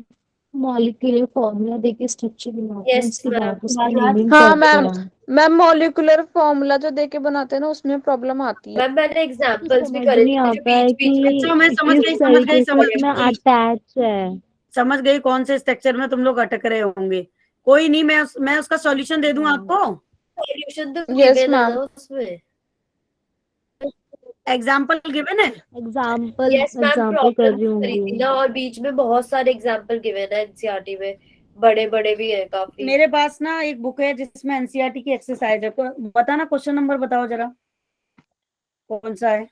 मॉलिक्यूलर फॉर्मूला देके स्ट्रक्चर बनाते हैं, यस उसके मैम। बाद उसकी नेमिंग हाँ करते मैम, हैं। मैम मॉलिक्यूलर फॉर्मूला जो देके बनाते हैं ना उसमें प्रॉब्लम आती है। मैम मैंने तो एग्जांपल्स भी समझ करे नहीं थे जो आता है बीच बीच में अच्छा, मैं कि समझ किस गई तरीके से समझ इसमें गई अटैच है। समझ गई कौन से स्ट्रक्चर में तुम लोग अटक रहे होंगे। कोई नहीं, मैं उसका सॉल्यूशन दे दूं आपको। सॉल्यूशन तो यस गिवन है मैम। ना उसमें। एग्जाम्पल गिवन है। एग्जाम्पल यस मैम, एग्जाम्पल कर प्रॉब्लम रही करी थी होंगी। ना, और बीच में बहुत सारे एग्जांपल गिवन है एनसीईआरटी में, बड़े बड़े भी है काफी। मेरे पास ना एक बुक है जिसमें एनसीईआरटी की एक्सरसाइज है, तो बताना क्वेश्चन नंबर बताओ जरा, कौन सा है?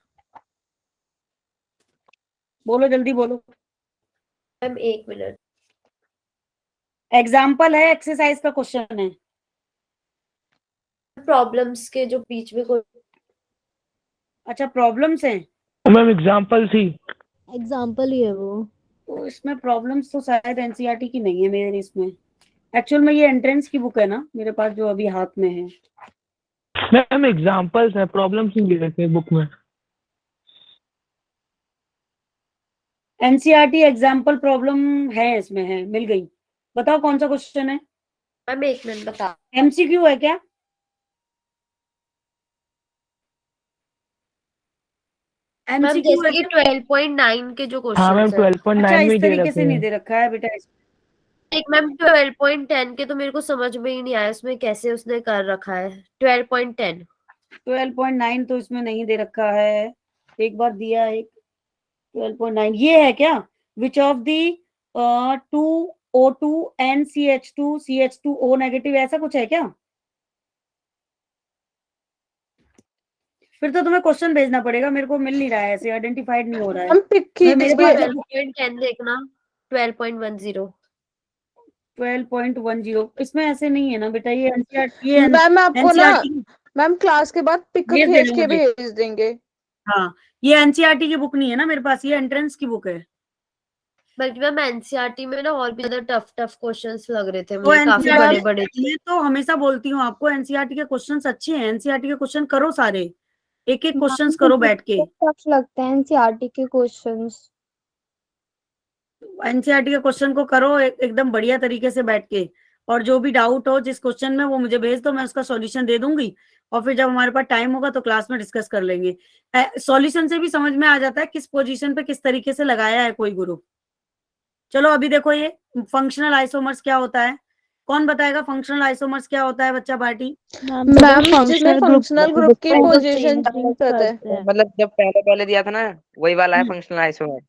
बोलो, जल्दी बोलो। मैम एक मिनट। एग्जाम्पल है, एक्सरसाइज का क्वेश्चन है। प्रॉब्लम्स के जो बीच में कोई अच्छा, प्रॉब्लम्स हैं। मैम एग्जाम्पल थी। एग्जाम्पल ही है वो। तो इसमें प्रॉब्लम्स तो शायद एनसीईआरटी की नहीं है मेरे इसमें। एक्चुअल में ये एंट्रेंस की बुक है ना मेरे पास, जो अभी हाथ में है। मैम एग्जाम्पल्स है, प्रॉब्लम्स नहीं दे रखे बुक में। एनसीईआरटी एग्जाम्पल प्रॉब्लम है, इसमें है, मिल गई। बताओ कौन सा क्वेश्चन है। मैम एक मिनट बता। एमसीक्यू है क्या? मैम एमसीक्यू है जैसे कि क्या? 12.9 के जो हाँ मैम क्वेश्चंस है। 12.9 अच्छा, में इस ही दे तरीके रखे से नहीं हैं। दे रखा है बेटा। एक मैम 12.10 के तो मेरे को समझ में ही नहीं आया उसमें कैसे उसने कर रखा है 12.10। 12.9 तो इसमें नहीं दे रखा है। एक बार दिया है 12.9, ये है क्या? Which of the two O2 and CH2 negative, ऐसा कुछ है क्या? फिर तो तुम्हें क्वेश्चन भेजना पड़ेगा, मेरे को मिल नहीं रहा है, ऐसे आइडेंटिफाइड नहीं हो रहा है। हम पिक मेरे कीजिए। पास 12.10 देखना, 12.10। 12.10 इसमें ऐसे नहीं है ना बेटा, ये एनसीईआरटी मैम आपको ना एनसीईआरटी मैम क्लास के बाद पिक भेज खींच देना के मुझे। भेज देंगे। हाँ, ये एनसीईआरटी की बुक नहीं है ना मेरे पास, ये एंट्रेंस की बुक है। बल्कि मैम एनसीईआरटी में ना और भी ज्यादा टफ टफ क्वेश्चंस लग रहे थे तो मुझे, काफी मैम बड़े एनसीईआरटी, बड़े थे। मैं तो हमेशा बोलती हूँ आपको, एनसीईआरटी के क्वेश्चंस अच्छे हैं। एनसीईआरटी के क्वेश्चन करो सारे, एक एक क्वेश्चंस करो बैठ के। टफ लगते हैं एनसीईआरटी के क्वेश्चंस। एनसीईआरटी के क्वेश्चन को करो एकदम बढ़िया तरीके से बैठ के। और जो भी डाउट हो जिस क्वेश्चन में, वो मुझे भेज दो, मैं उसका सॉल्यूशन दे दूंगी। और फिर जब हमारे पास टाइम होगा तो क्लास में डिस्कस कर लेंगे। सॉल्यूशन से भी समझ में आ जाता है किस पोजीशन पे किस तरीके से लगाया है कोई ग्रुप। चलो अभी देखो, ये फंक्शनल आइसोमर्स क्या होता है? कौन बताएगा फंक्शनल आइसोमर्स क्या होता है, बच्चा पार्टी? मैम जिसमें फंक्शनल ग्रुप की को पोजीशन चेंज करते हैं। करते हैं। मतलब जब पहले पहले दिया था ना, वही वाला है हम्म। Functional isomer.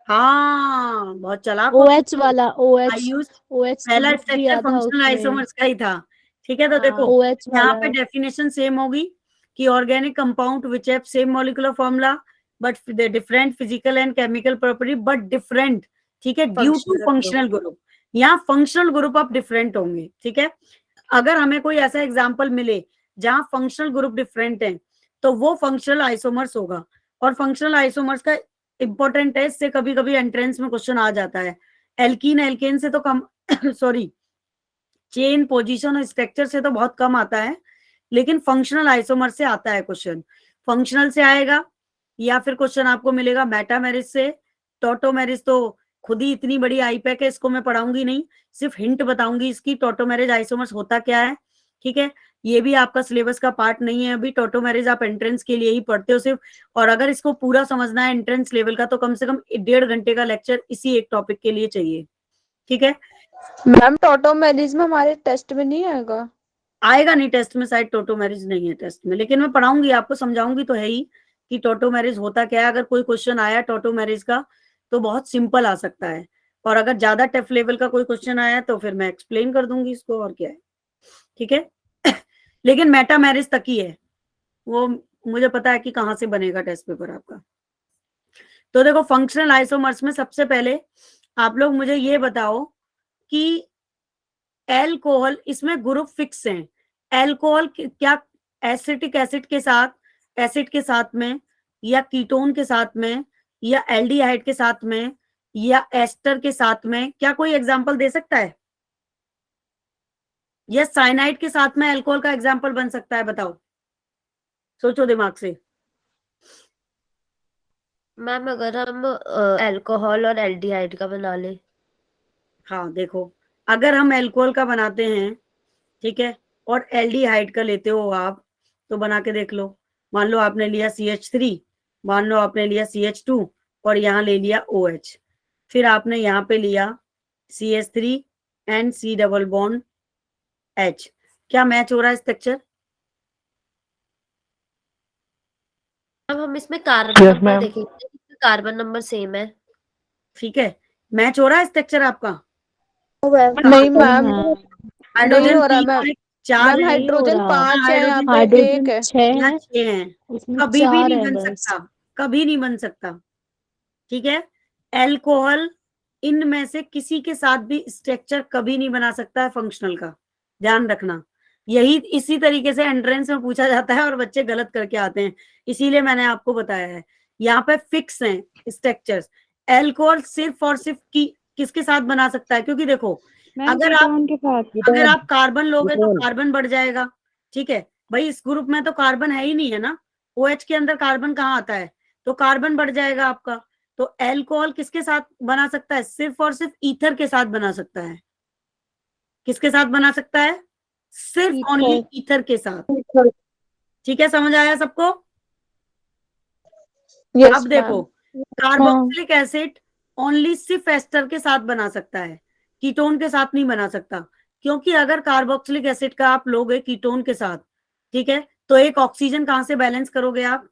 हाँ, बहुत चालाक हो तुम OH तो। वाला आयुष, OH पहला ग्रुप स्ट्रक्चर दिया था फंक्शनल उसमें। आइसोमर्स का ही था। ठीक है, तो देखो OH यहाँ वाला। पे डेफिनेशन सेम होगी कि organic compound which have same molecular formula but the different physical and chemical property but different, ठीक है, ड्यू टू फंक्शनल ग्रुप। यहाँ फंक्शनल ग्रुप ऑफ डिफरेंट होंगे। ठीक है, अगर हमें कोई ऐसा एग्जाम्पल मिले जहां फंक्शनल ग्रुप डिफरेंट है, तो वो फंक्शनल आइसोमर्स होगा। और फंक्शनल आइसोमर्स का इंपॉर्टेंट है, इससे कभी कभी एंट्रेंस में क्वेश्चन आ जाता है। एल्कीन एल्केन से तो कम सॉरी, चेन पोजीशन और स्ट्रक्चर से तो बहुत कम आता है, लेकिन फंक्शनल आइसोमर से आता है क्वेश्चन। फंक्शनल से आएगा, या फिर क्वेश्चन आपको मिलेगा मेटामेरिस से। टोटोमेरिस तो खुद ही इतनी बड़ी आईपैक है, इसको मैं पढ़ाऊंगी नहीं, सिर्फ हिंट बताऊंगी इसकी, टॉटोमेरेज आइसोमर्स होता क्या है, ठीक है। ये भी आपका सिलेबस का पार्ट नहीं है अभी, टॉटोमेरेज आप एंट्रेंस के लिए ही पढ़ते हो सिर्फ, और अगर इसको पूरा समझना है एंट्रेंस लेवल का तो कम से कम 1.5 घंटे का लेक्चर इसी एक टॉपिक के लिए चाहिए, ठीक है। मैम टॉटोमेरिज में हमारे टेस्ट में नहीं आएगा? आएगा नहीं टेस्ट में, शायद टॉटोमेरेज नहीं है टेस्ट में, लेकिन मैं पढ़ाऊंगी आपको, समझाऊंगी तो है ही कि टॉटोमेरेज होता क्या है। अगर कोई क्वेश्चन आया टॉटोमेरेज का तो बहुत सिंपल आ सकता है, और अगर ज्यादा टफ लेवल का कोई क्वेश्चन आया तो फिर मैं एक्सप्लेन कर दूंगी इसको, और क्या है, ठीक है। लेकिन मेटा मैरिज तक ही है, वो मुझे पता है कि कहाँ से बनेगा टेस्ट पेपर आपका। तो देखो फंक्शनल आइसोमर्स में सबसे पहले आप लोग मुझे ये बताओ कि एल्कोहल, इसमें ग्रुप फिक्स हैं, एल्कोहल क्या एसिटिक एसिड के साथ, एसिड के साथ में, या कीटोन के साथ में, या एल्डिहाइड के साथ में, या एस्टर के साथ में, क्या कोई एग्जांपल दे सकता है? या साइनाइड के साथ में अल्कोहल का एग्जांपल बन सकता है? बताओ, सोचो दिमाग से। मैम अगर हम अल्कोहल और एल्डिहाइड का बना ले। हाँ देखो, अगर हम अल्कोहल का बनाते हैं, ठीक है, और एल्डिहाइड का लेते हो आप, तो बना के देख लो। मान लो आपने लिया CH3, मान लो आपने लिया CH2, और यहाँ ले लिया OH, फिर आपने यहाँ पे लिया CH3 and C double bond H, क्या मैच हो रहा है स्ट्रक्चर? अब हम इसमें कार्बन Yes, नंबर ma'am. देखेंगे, कार्बन नंबर सेम है। ठीक है, मैच हो रहा है स्ट्रक्चर आपका? नहीं मैम, हाइड्रोजन हो रहा 3 मैम। और 4 मैम है, हाइड्रोजन 5 है, यहाँ पे हाइड्रोजन 1 है। 6 है, यहाँ 6 है, उसमें कभी भी 4 नहीं है बन बस। सकता, कभी नहीं बन सकता, ठीक है। एल्कोहल इनमें से किसी के साथ भी स्ट्रक्चर कभी नहीं बना सकता है फंक्शनल का, ध्यान रखना। यही इसी तरीके से एंट्रेंस में पूछा जाता है और बच्चे गलत करके आते हैं, इसीलिए मैंने आपको बताया है। यहाँ पे फिक्स हैं स्ट्रक्चर्स। एल्कोहल सिर्फ और सिर्फ किसके साथ बना सकता है, क्योंकि देखो अगर आप कार्बन लोगे तो कार्बन बढ़ जाएगा, ठीक है भाई, इस ग्रुप में तो कार्बन है ही नहीं है ना, OH के अंदर कार्बन कहाँ आता है, तो कार्बन बढ़ जाएगा आपका। तो अल्कोहल किसके साथ बना सकता है? सिर्फ और सिर्फ ईथर के साथ बना सकता है। किसके साथ बना सकता है? सिर्फ ओनली ईथर के साथ, ठीक है, समझ आया सबको? यस अब देखो कार्बोक्सिलिक एसिड ओनली सिर्फ एस्टर के साथ बना सकता है, कीटोन के साथ नहीं बना सकता, क्योंकि अगर कार्बोक्सिलिक एसिड का आप लोगे कीटोन के साथ, ठीक है, तो एक ऑक्सीजन कहां से बैलेंस करोगे आप?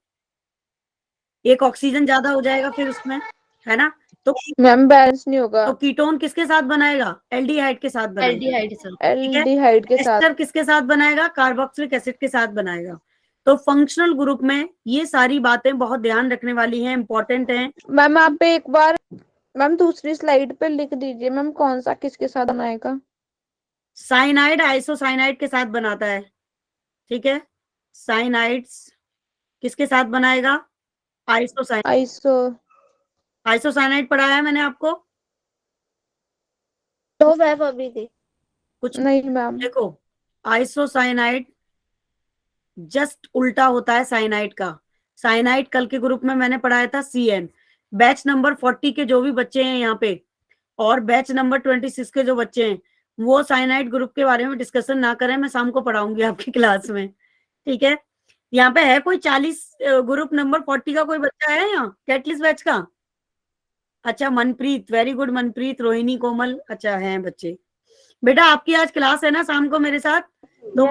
एक ऑक्सीजन ज्यादा हो जाएगा फिर उसमें, है ना। तो मैम बैलेंस नहीं होगा। तो कीटोन किसके साथ बनाएगा? एल्डिहाइड के साथ बनाएगा, एल्डिहाइड सर। एल्डिहाइड के साथ। एस्टर किसके साथ बनाएगा? कार्बोक्सिलिक एसिड के साथ बनाएगा। तो फंक्शनल ग्रुप में ये सारी बातें बहुत ध्यान रखने वाली हैं, इंपॉर्टेंट हैं। मैम आप एक बार मैम दूसरी स्लाइड पे लिख दीजिए मैम, कौन सा किसके साथ बनाएगा? साइनाइड आइसोसाइनाइड के साथ बनाता है, ठीक है, साइनाइड्स किसके साथ बनाएगा? आइसोसाइनाइड पढ़ाया है मैंने आपको? तो वह अभी थी कुछ नहीं मैम। देखो, आइसोसाइनाइड जस्ट उल्टा होता है साइनाइड का। साइनाइड कल के ग्रुप में मैंने पढ़ाया था CN। बैच नंबर 40 के जो भी बच्चे हैं यहाँ पे, और बैच नंबर 26 के जो बच्चे हैं, वो साइनाइड ग्रुप के बारे में डिस्कशन ना करें, मैं शाम को पढ़ाऊंगी आपकी क्लास में, ठीक है। यहाँ पे है कोई 40 ग्रुप नंबर 40 का कोई बच्चा है यहाँ कैटलिस्ट बैच का? अच्छा मनप्रीत, वेरी गुड मनप्रीत, रोहिणी, कोमल, अच्छा है बच्चे। बेटा आपकी आज क्लास है ना शाम को मेरे साथ, तो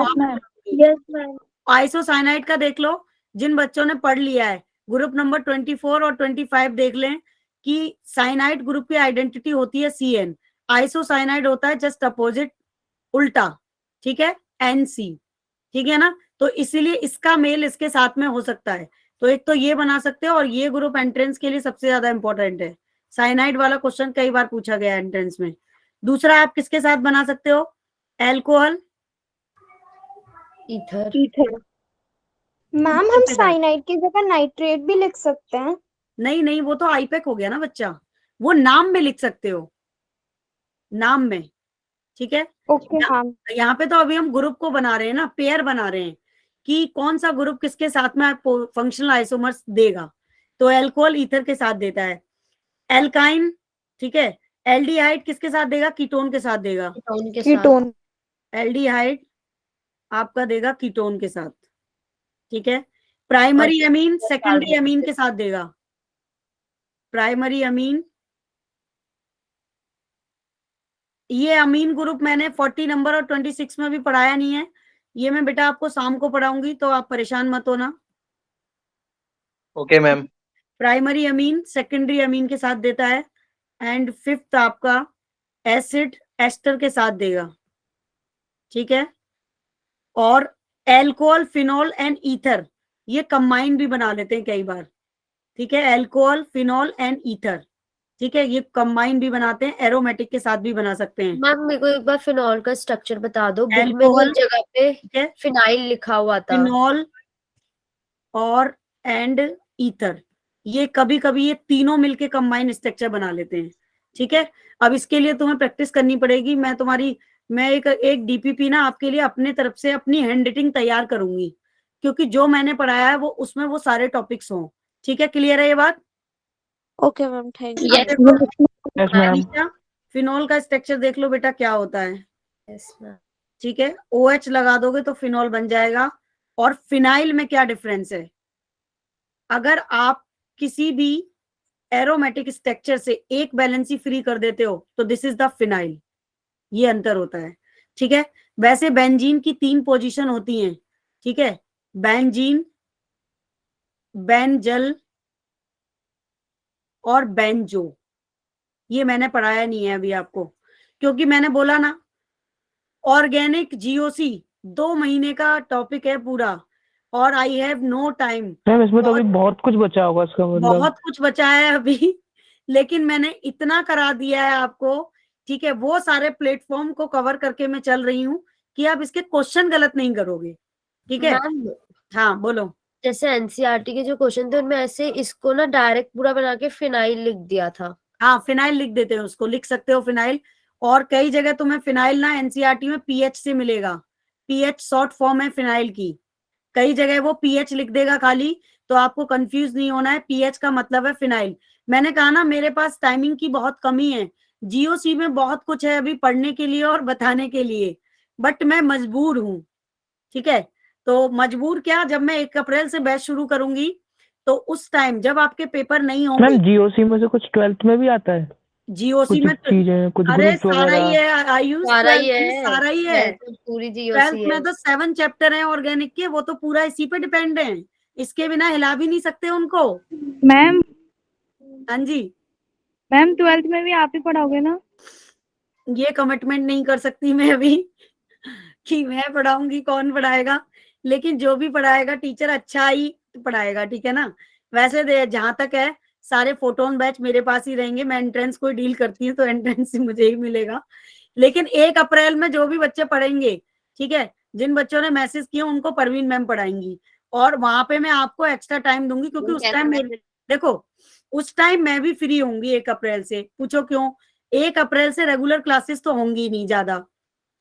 यस मैम। आइसोसाइनाइड का देख लो, जिन बच्चों ने पढ़ लिया है ग्रुप नंबर 24 और 25 देख लें कि साइनाइड ग्रुप की आइडेंटिटी होती है CN, आइसोसाइनाइड होता है जस्ट अपोजिट, उल्टा, ठीक है, NC, ठीक है ना। तो इसीलिए इसका मेल इसके साथ में हो सकता है। तो एक तो ये बना सकते हो, और ये ग्रुप एंट्रेंस के लिए सबसे ज्यादा इंपॉर्टेंट है। साइनाइड वाला क्वेश्चन कई बार पूछा गया एंट्रेंस में। दूसरा आप किसके साथ बना सकते हो? Alcohol, ether. मैम हम साइनाइड की जगह नाइट्रेट भी लिख सकते हैं? नहीं, वो तो आईपैक हो गया ना बच्चा, वो नाम में लिख सकते हो, नाम में, ठीक है। ओके हाँ। यहाँ पे तो अभी हम ग्रुप को बना रहे हैं ना, पेयर बना रहे हैं कि कौन सा ग्रुप किसके साथ में आपको फंक्शनल आइसोमर्स देगा। तो एल्कोहल ईथर के साथ देता है। एल्काइन ठीक है। एल्डिहाइड किसके साथ देगा? कीटोन के साथ देगा। कीटोन के साथ। कीटोन। एल्डिहाइड आपका देगा कीटोन के साथ, ठीक है। प्राइमरी अमीन सेकेंडरी अमीन के साथ देगा। प्राइमरी अमीन, ये अमीन ग्रुप मैंने 40 नंबर और 26 में भी पढ़ाया नहीं है, ये मैं बेटा आपको शाम को पढ़ाऊंगी, तो आप परेशान मत होना। Okay ma'am. Primary amine secondary amine के साथ देता है। एंड फिफ्थ आपका एसिड एस्टर के साथ देगा, ठीक है। और एल्कोहल फिनॉल एंड ईथर, ये कंबाइन भी बना लेते हैं कई बार, ठीक है। एल्कोहल फिनॉल एंड ईथर, ठीक है, ये कंबाइन भी बनाते हैं, एरोमेटिक के साथ भी बना सकते हैं। मैम मेरे को एक बार फिनॉल का स्ट्रक्चर बता दो, बुक में Alcohol, एक जगह पे ठीक है, फिनाइल लिखा हुआ था। फिनॉल और एंड ईथर, ये कभी कभी ये तीनों मिलके कंबाइन स्ट्रक्चर बना लेते हैं, ठीक है। अब इसके लिए तुम्हें प्रैक्टिस करनी पड़ेगी। मैं एक डीपीपी ना आपके लिए अपने तरफ से अपनी हैंड राइटिंग तैयार करूंगी, क्योंकि जो मैंने पढ़ाया है वो उसमें वो सारे टॉपिक्स हों, ठीक है। क्लियर है ये बात? Okay ma'am, thank you. अब देखो, यस मैम। अनीशा, फिनॉल का स्ट्रक्चर देख लो बेटा क्या होता है, यस मैम। ठीक है। OH लगा दोगे तो फिनॉल बन जाएगा। और फिनाइल में क्या डिफरेंस है? अगर आप किसी भी एरोमेटिक स्ट्रक्चर से एक वैलेंसी फ्री कर देते हो तो दिस इज द फिनाइल, ये अंतर होता है, ठीक है। वैसे बेंजीन की 3 पोजीशन होती हैं, ठीक है। बेंजीन, बेंजल और बेंजो, ये मैंने पढ़ाया नहीं है अभी आपको, क्योंकि मैंने बोला ना ऑर्गेनिक जीओसी 2 महीने का टॉपिक है पूरा, और I have no time. Ma'am इसमें तो अभी बहुत कुछ बचा होगा इसका मतलब। बहुत कुछ बचा है अभी, लेकिन मैंने इतना करा दिया है आपको, ठीक है। वो सारे प्लेटफॉर्म को कवर करके मैं चल रही हूँ कि आप इसके क्वेश्चन गलत नहीं करोगे, ठीक है। मैम हाँ बोलो। जैसे एनसीईआरटी के जो क्वेश्चन थे उनमें ऐसे इसको ना डायरेक्ट पूरा बना के फिनाइल लिख दिया था। हाँ फिनाइल लिख देते हैं, उसको लिख सकते हो फिनाइल। और कई जगह तुम्हें फिनाइल ना एनसीईआरटी में पीएच से मिलेगा, पीएच शॉर्ट फॉर्म है फिनाइल की। कई जगह वो पीएच लिख देगा खाली, तो आपको कंफ्यूज नहीं होना है, पीएच का मतलब है फिनाइल। मैंने कहा ना मेरे पास टाइमिंग की बहुत कमी है, जीओसी में बहुत कुछ है अभी पढ़ने के लिए और बताने के लिए, बट मैं मजबूर हूँ, ठीक है। तो मजबूर क्या, जब मैं 1 अप्रैल से बैच शुरू करूंगी तो उस टाइम जब आपके पेपर नहीं मैम होंगे, जीओसी में से कुछ 12th में भी आता है, जीओसी कुछ में चीजें, कुछ अरे ग्रुप सारा ही वगैरह। है आयुष, सारा ही 12th में है, सारा ही है। तो पूरी 12th जीओसी है। में तो 7 चैप्टर है ऑर्गेनिक के, वो तो पूरा इसी पे डिपेंड है, इसके बिना हिला भी नहीं सकते उनको। मैम हाँ जी, मैम 12th में भी आप ही पढ़ाओगे ना? ये कमिटमेंट नहीं कर सकती मैं अभी कि मैं पढ़ाऊंगी, कौन पढ़ाएगा, लेकिन जो भी पढ़ाएगा टीचर अच्छा ही पढ़ाएगा, ठीक है ना। वैसे जहां तक है सारे फोटोन बैच मेरे पास ही रहेंगे, मैं एंट्रेंस कोई डील करती हूँ तो एंट्रेंस ही मुझे ही मिलेगा। लेकिन 1 अप्रैल में जो भी बच्चे पढ़ेंगे, ठीक है, जिन बच्चों ने मैसेज किया उनको परवीन मैम पढ़ाएंगी, और वहां पे मैं आपको एक्स्ट्रा टाइम दूंगी, क्योंकि उस टाइम देखो उस टाइम मैं भी फ्री होंगी 1 अप्रैल से। पूछो क्यों? 1 अप्रैल से रेगुलर क्लासेस तो होंगी नहीं ज्यादा,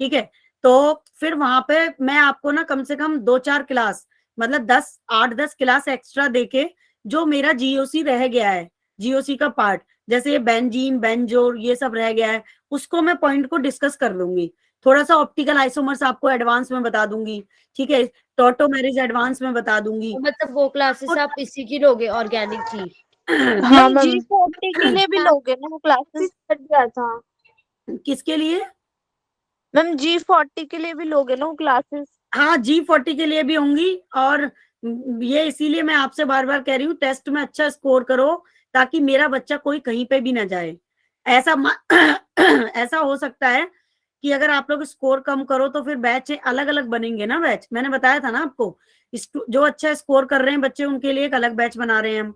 ठीक है। तो फिर वहां पे मैं आपको ना कम से कम 2-4 क्लास, मतलब 8-10 क्लास एक्स्ट्रा देके, जो मेरा जीओसी रह गया है, जीओसी का पार्ट, जैसे ये बेंजीन बेंजोर ये सब रह गया है, उसको मैं पॉइंट को डिस्कस कर लूंगी। थोड़ा सा ऑप्टिकल आइसोमर्स आपको एडवांस में बता दूंगी, ठीक है। टॉटोमेरिज एडवांस में बता दूंगी। मतलब वो क्लासेस आप इसी की लोगे, ऑर्गेनिक की? हाँ मैम मैम। G40 के लिए भी लोगे ना, वो क्लासेस कर दिया था। किसके लिए? मैम G40 के लिए भी लोगे ना वो क्लासेस? हाँ G40 के लिए भी होंगी, और ये इसीलिए मैं आपसे बार बार कह रही हूँ टेस्ट में अच्छा स्कोर करो, ताकि मेरा बच्चा कोई कहीं पे भी ना जाए। ऐसा ऐसा हो सकता है कि अगर आप लोग स्कोर कम करो तो फिर बैच अलग अलग बनेंगे ना, बैच मैंने बताया था ना आपको, जो अच्छा स्कोर कर रहे हैं बच्चे उनके लिए एक अलग बैच बना रहे हैं हम,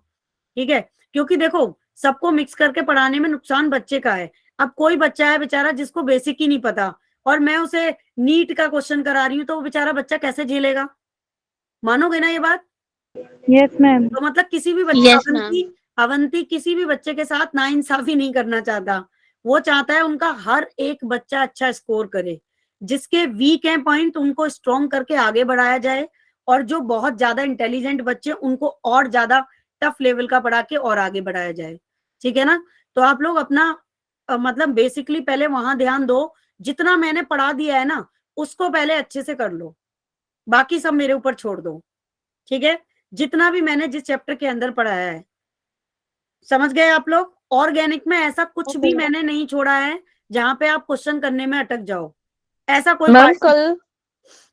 ठीक है। क्योंकि देखो सबको मिक्स करके पढ़ाने में नुकसान बच्चे का है। अब कोई बच्चा है बेचारा जिसको बेसिक ही नहीं पता, और मैं उसे नीट का क्वेश्चन करा रही हूँ, तो वो बेचारा बच्चा कैसे झेलेगा? मानोगे ना ये बात? Yes ma'am. तो मतलब किसी भी बच्चे Yes, अवंती किसी भी बच्चे के साथ नाइंसाफी नहीं करना चाहता, वो चाहता है उनका हर एक बच्चा अच्छा स्कोर करे, जिसके वीक है पॉइंट उनको स्ट्रॉन्ग करके आगे बढ़ाया जाए, और जो बहुत ज्यादा इंटेलिजेंट बच्चे उनको और ज्यादा टफ लेवल का पढ़ा के और आगे बढ़ाया जाए, ठीक है ना। तो आप लोग अपना मतलब बेसिकली पहले वहां ध्यान दो, जितना मैंने पढ़ा दिया है ना उसको पहले अच्छे से कर लो, बाकी सब मेरे ऊपर छोड़ दो, ठीक है। जितना भी मैंने जिस चैप्टर के अंदर पढ़ाया है, समझ गए आप लोग। ऑर्गेनिक में ऐसा कुछ भी मैंने नहीं छोड़ा है जहां पे आप क्वेश्चन करने में अटक जाओ, ऐसा कोई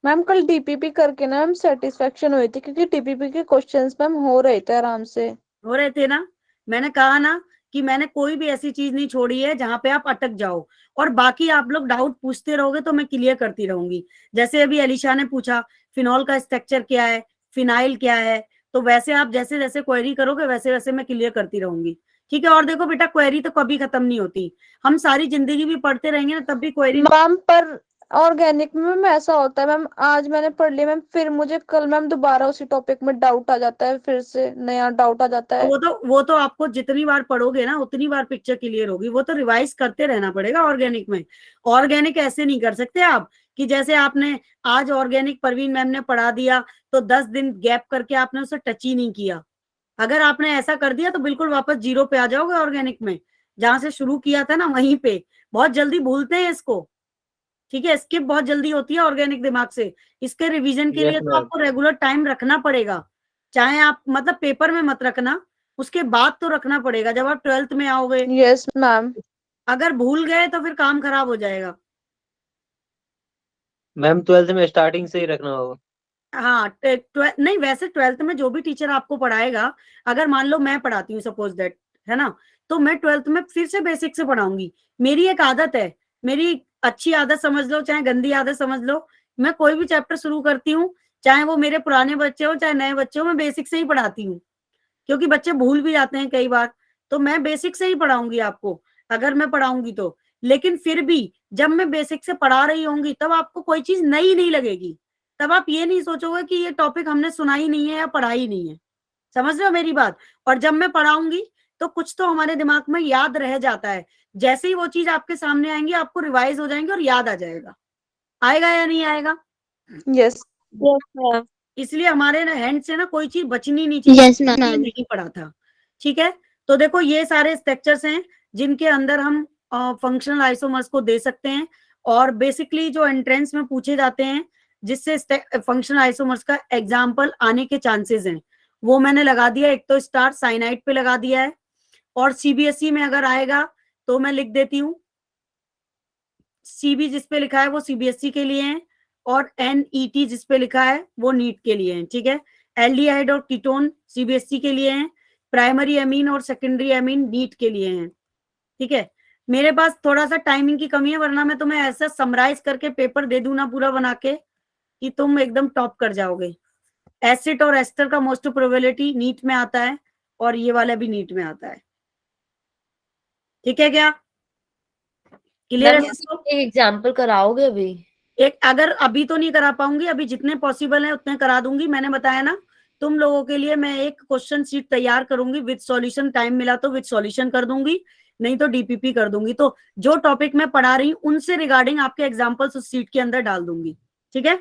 मैम कल डीपीपी करके ना मैम सेटिस्फेक्शन हुई थी, क्योंकि डीपीपी के क्वेश्चंस मैम हो रहे थे आराम से। हो रहे थे ना। मैंने कहा ना कि मैंने कोई भी ऐसी चीज नहीं छोड़ी है जहां पे आप अटक जाओ, और बाकी आप लोग डाउट पूछते रहोगे तो मैं क्लियर करती रहूंगी। जैसे अभी अलीशा ने पूछा फिनॉल का स्ट्रक्चर क्या है, फिनाइल क्या है, तो वैसे आप जैसे जैसे क्वेरी करोगे वैसे वैसे मैं क्लियर करती रहूंगी, ठीक है। और देखो बेटा, क्वेरी तो कभी खत्म नहीं होती, हम सारी जिंदगी भी पढ़ते रहेंगे ना तब भी क्वेरी। मैम पर ऑर्गेनिक में मैम ऐसा होता है मैम, आज मैंने पढ़ लिया मैम, फिर मुझे कल मैम दोबारा उसी टॉपिक में डाउट आ जाता है, फिर से नया डाउट आ जाता है। वो तो आपको जितनी बार पढ़ोगे ना उतनी बार पिक्चर क्लियर होगी, वो तो रिवाइज करते रहना पड़ेगा ऑर्गेनिक में। ऑर्गेनिक ऐसे नहीं कर सकते आप कि जैसे आपने आज ऑर्गेनिक परवीन मैम ने पढ़ा दिया तो 10 दिन गैप करके आपने उसे टच ही नहीं किया। अगर आपने ऐसा कर दिया तो बिल्कुल वापस जीरो पे आ जाओगे ऑर्गेनिक में, जहां से शुरू किया था ना वहीं पे। बहुत जल्दी भूलते हैं इसको, ठीक है, स्किप बहुत जल्दी होती है ऑर्गेनिक दिमाग से। इसके रिवीजन के लिए तो आपको रेगुलर टाइम रखना पड़ेगा, चाहे आप मतलब पेपर में मत रखना, उसके बाद तो रखना पड़ेगा जब आप 12th में आओगे। Yes ma'am. अगर भूल गए तो फिर काम खराब हो जाएगा। मैम 12th में स्टार्टिंग से ही रखना होगा। हाँ, नहीं वैसे 12th में जो भी टीचर आपको पढ़ाएगा, अगर मान लो मैं पढ़ाती हूँ सपोज दैट, है ना, तो मैं 12th में फिर से बेसिक से पढ़ाऊंगी। मेरी एक आदत है, मेरी अच्छी आदत समझ लो चाहे गंदी आदत समझ लो, मैं कोई भी चैप्टर शुरू करती हूँ, चाहे वो मेरे पुराने बच्चे हो चाहे नए बच्चे हो, मैं बेसिक से ही पढ़ाती हूँ, क्योंकि बच्चे भूल भी जाते हैं कई बार। तो मैं बेसिक से ही पढ़ाऊंगी आपको, अगर मैं पढ़ाऊंगी तो। लेकिन फिर भी जब मैं बेसिक से पढ़ा रही होंगी तब आपको कोई चीज नई नहीं लगेगी, तब आप ये नहीं सोचोगे कि ये टॉपिक हमने सुना ही नहीं है या पढ़ा ही नहीं है। समझ रहे हो मेरी बात। और जब मैं पढ़ाऊंगी तो कुछ तो हमारे दिमाग में याद रह जाता है, जैसे ही वो चीज आपके सामने आएंगी आपको रिवाइज हो जाएंगे और याद आ जाएगा। आएगा या नहीं आएगा? यस। इसलिए हमारे हैंड से ना कोई चीज बचनी नहीं चाहिए। Yes ma'am. ये नहीं पढ़ा था, ठीक है। तो देखो ये सारे स्ट्रक्चर्स हैं जिनके अंदर हम फंक्शनल आइसोमर्स को दे सकते हैं, और बेसिकली जो एंट्रेंस में पूछे जाते हैं जिससे फंक्शनल आइसोमर्स का एग्जाम्पल आने के चांसेस हैं, वो मैंने लगा दिया। एक तो स्टार साइनाइड पे लगा दिया है, और सीबीएसई में अगर आएगा तो मैं लिख देती हूँ, सीबी जिस पे लिखा है वो सीबीएसई के लिए है, और एनईटी जिस पे लिखा है वो नीट के लिए है, ठीक है। एल्डिहाइड और कीटोन सीबीएसई के लिए हैं, प्राइमरी एमीन और सेकेंडरी एमीन नीट के लिए हैं, ठीक है। मेरे पास थोड़ा सा टाइमिंग की कमी है, वरना मैं तुम्हें ऐसा समराइज करके पेपर दे दूं ना पूरा बना के कि तुम एकदम टॉप कर जाओगे। एसिड और एस्टर का मोस्ट प्रोबेबिलिटी नीट में आता है, और ये वाला भी नीट में आता है, ठीक है क्या? क्लियर है? एक एग्जाम्पल कराओगे अभी? एक अगर अभी तो नहीं करा पाऊंगी, अभी जितने पॉसिबल है उतने करा दूंगी। मैंने बताया ना तुम लोगों के लिए मैं एक क्वेश्चन शीट तैयार करूंगी विद सॉल्यूशन, टाइम मिला तो विद सॉल्यूशन कर दूंगी, नहीं तो डीपीपी कर दूंगी। तो जो टॉपिक मैं पढ़ा रही हूँ उनसे रिगार्डिंग आपके एग्जांपल्स उस शीट के अंदर डाल दूंगी, ठीक है।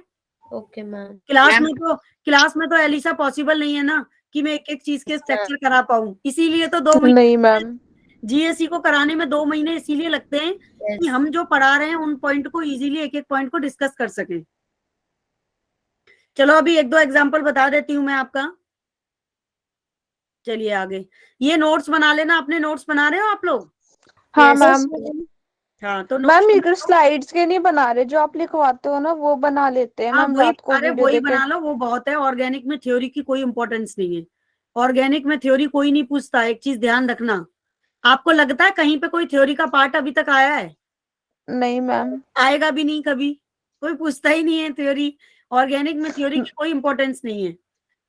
Okay ma'am. क्लास में तो एलिसा पॉसिबल नहीं है ना कि मैं एक एक चीज के स्ट्रक्चर करा पाऊं, इसीलिए तो 2 महीने नहीं मैम। जीएससी को कराने में 2 महीने इसीलिए लगते हैं कि हम जो पढ़ा रहे हैं उन पॉइंट को इजीली एक एक पॉइंट को डिस्कस कर सकें। चलो अभी 1-2 एग्जांपल बता देती हूँ मैं आपका। चलिए आगे, ये नोट्स बना लेना, अपने नोट्स बना रहे हो आप लोग? हाँ मैम। हाँ तो मैम नोट्स, अगर स्लाइड्स के नहीं बना रहे, जो आप लिखवाते हो ना वो बना लेते हैं हाँ मैम वही, रात को अरे वीडियो वही देखे। बना लो, वो बहुत है। ऑर्गेनिक में थ्योरी की कोई इंपॉर्टेंस नहीं है, ऑर्गेनिक में थ्योरी कोई नहीं पूछता। एक चीज ध्यान रखना, आपको लगता है कहीं पे कोई थ्योरी का पार्ट अभी तक आया है? नहीं मैम। आएगा भी नहीं कभी, कोई पूछता ही नहीं है थ्योरी। ऑर्गेनिक में थ्योरी की कोई इंपॉर्टेंस नहीं है।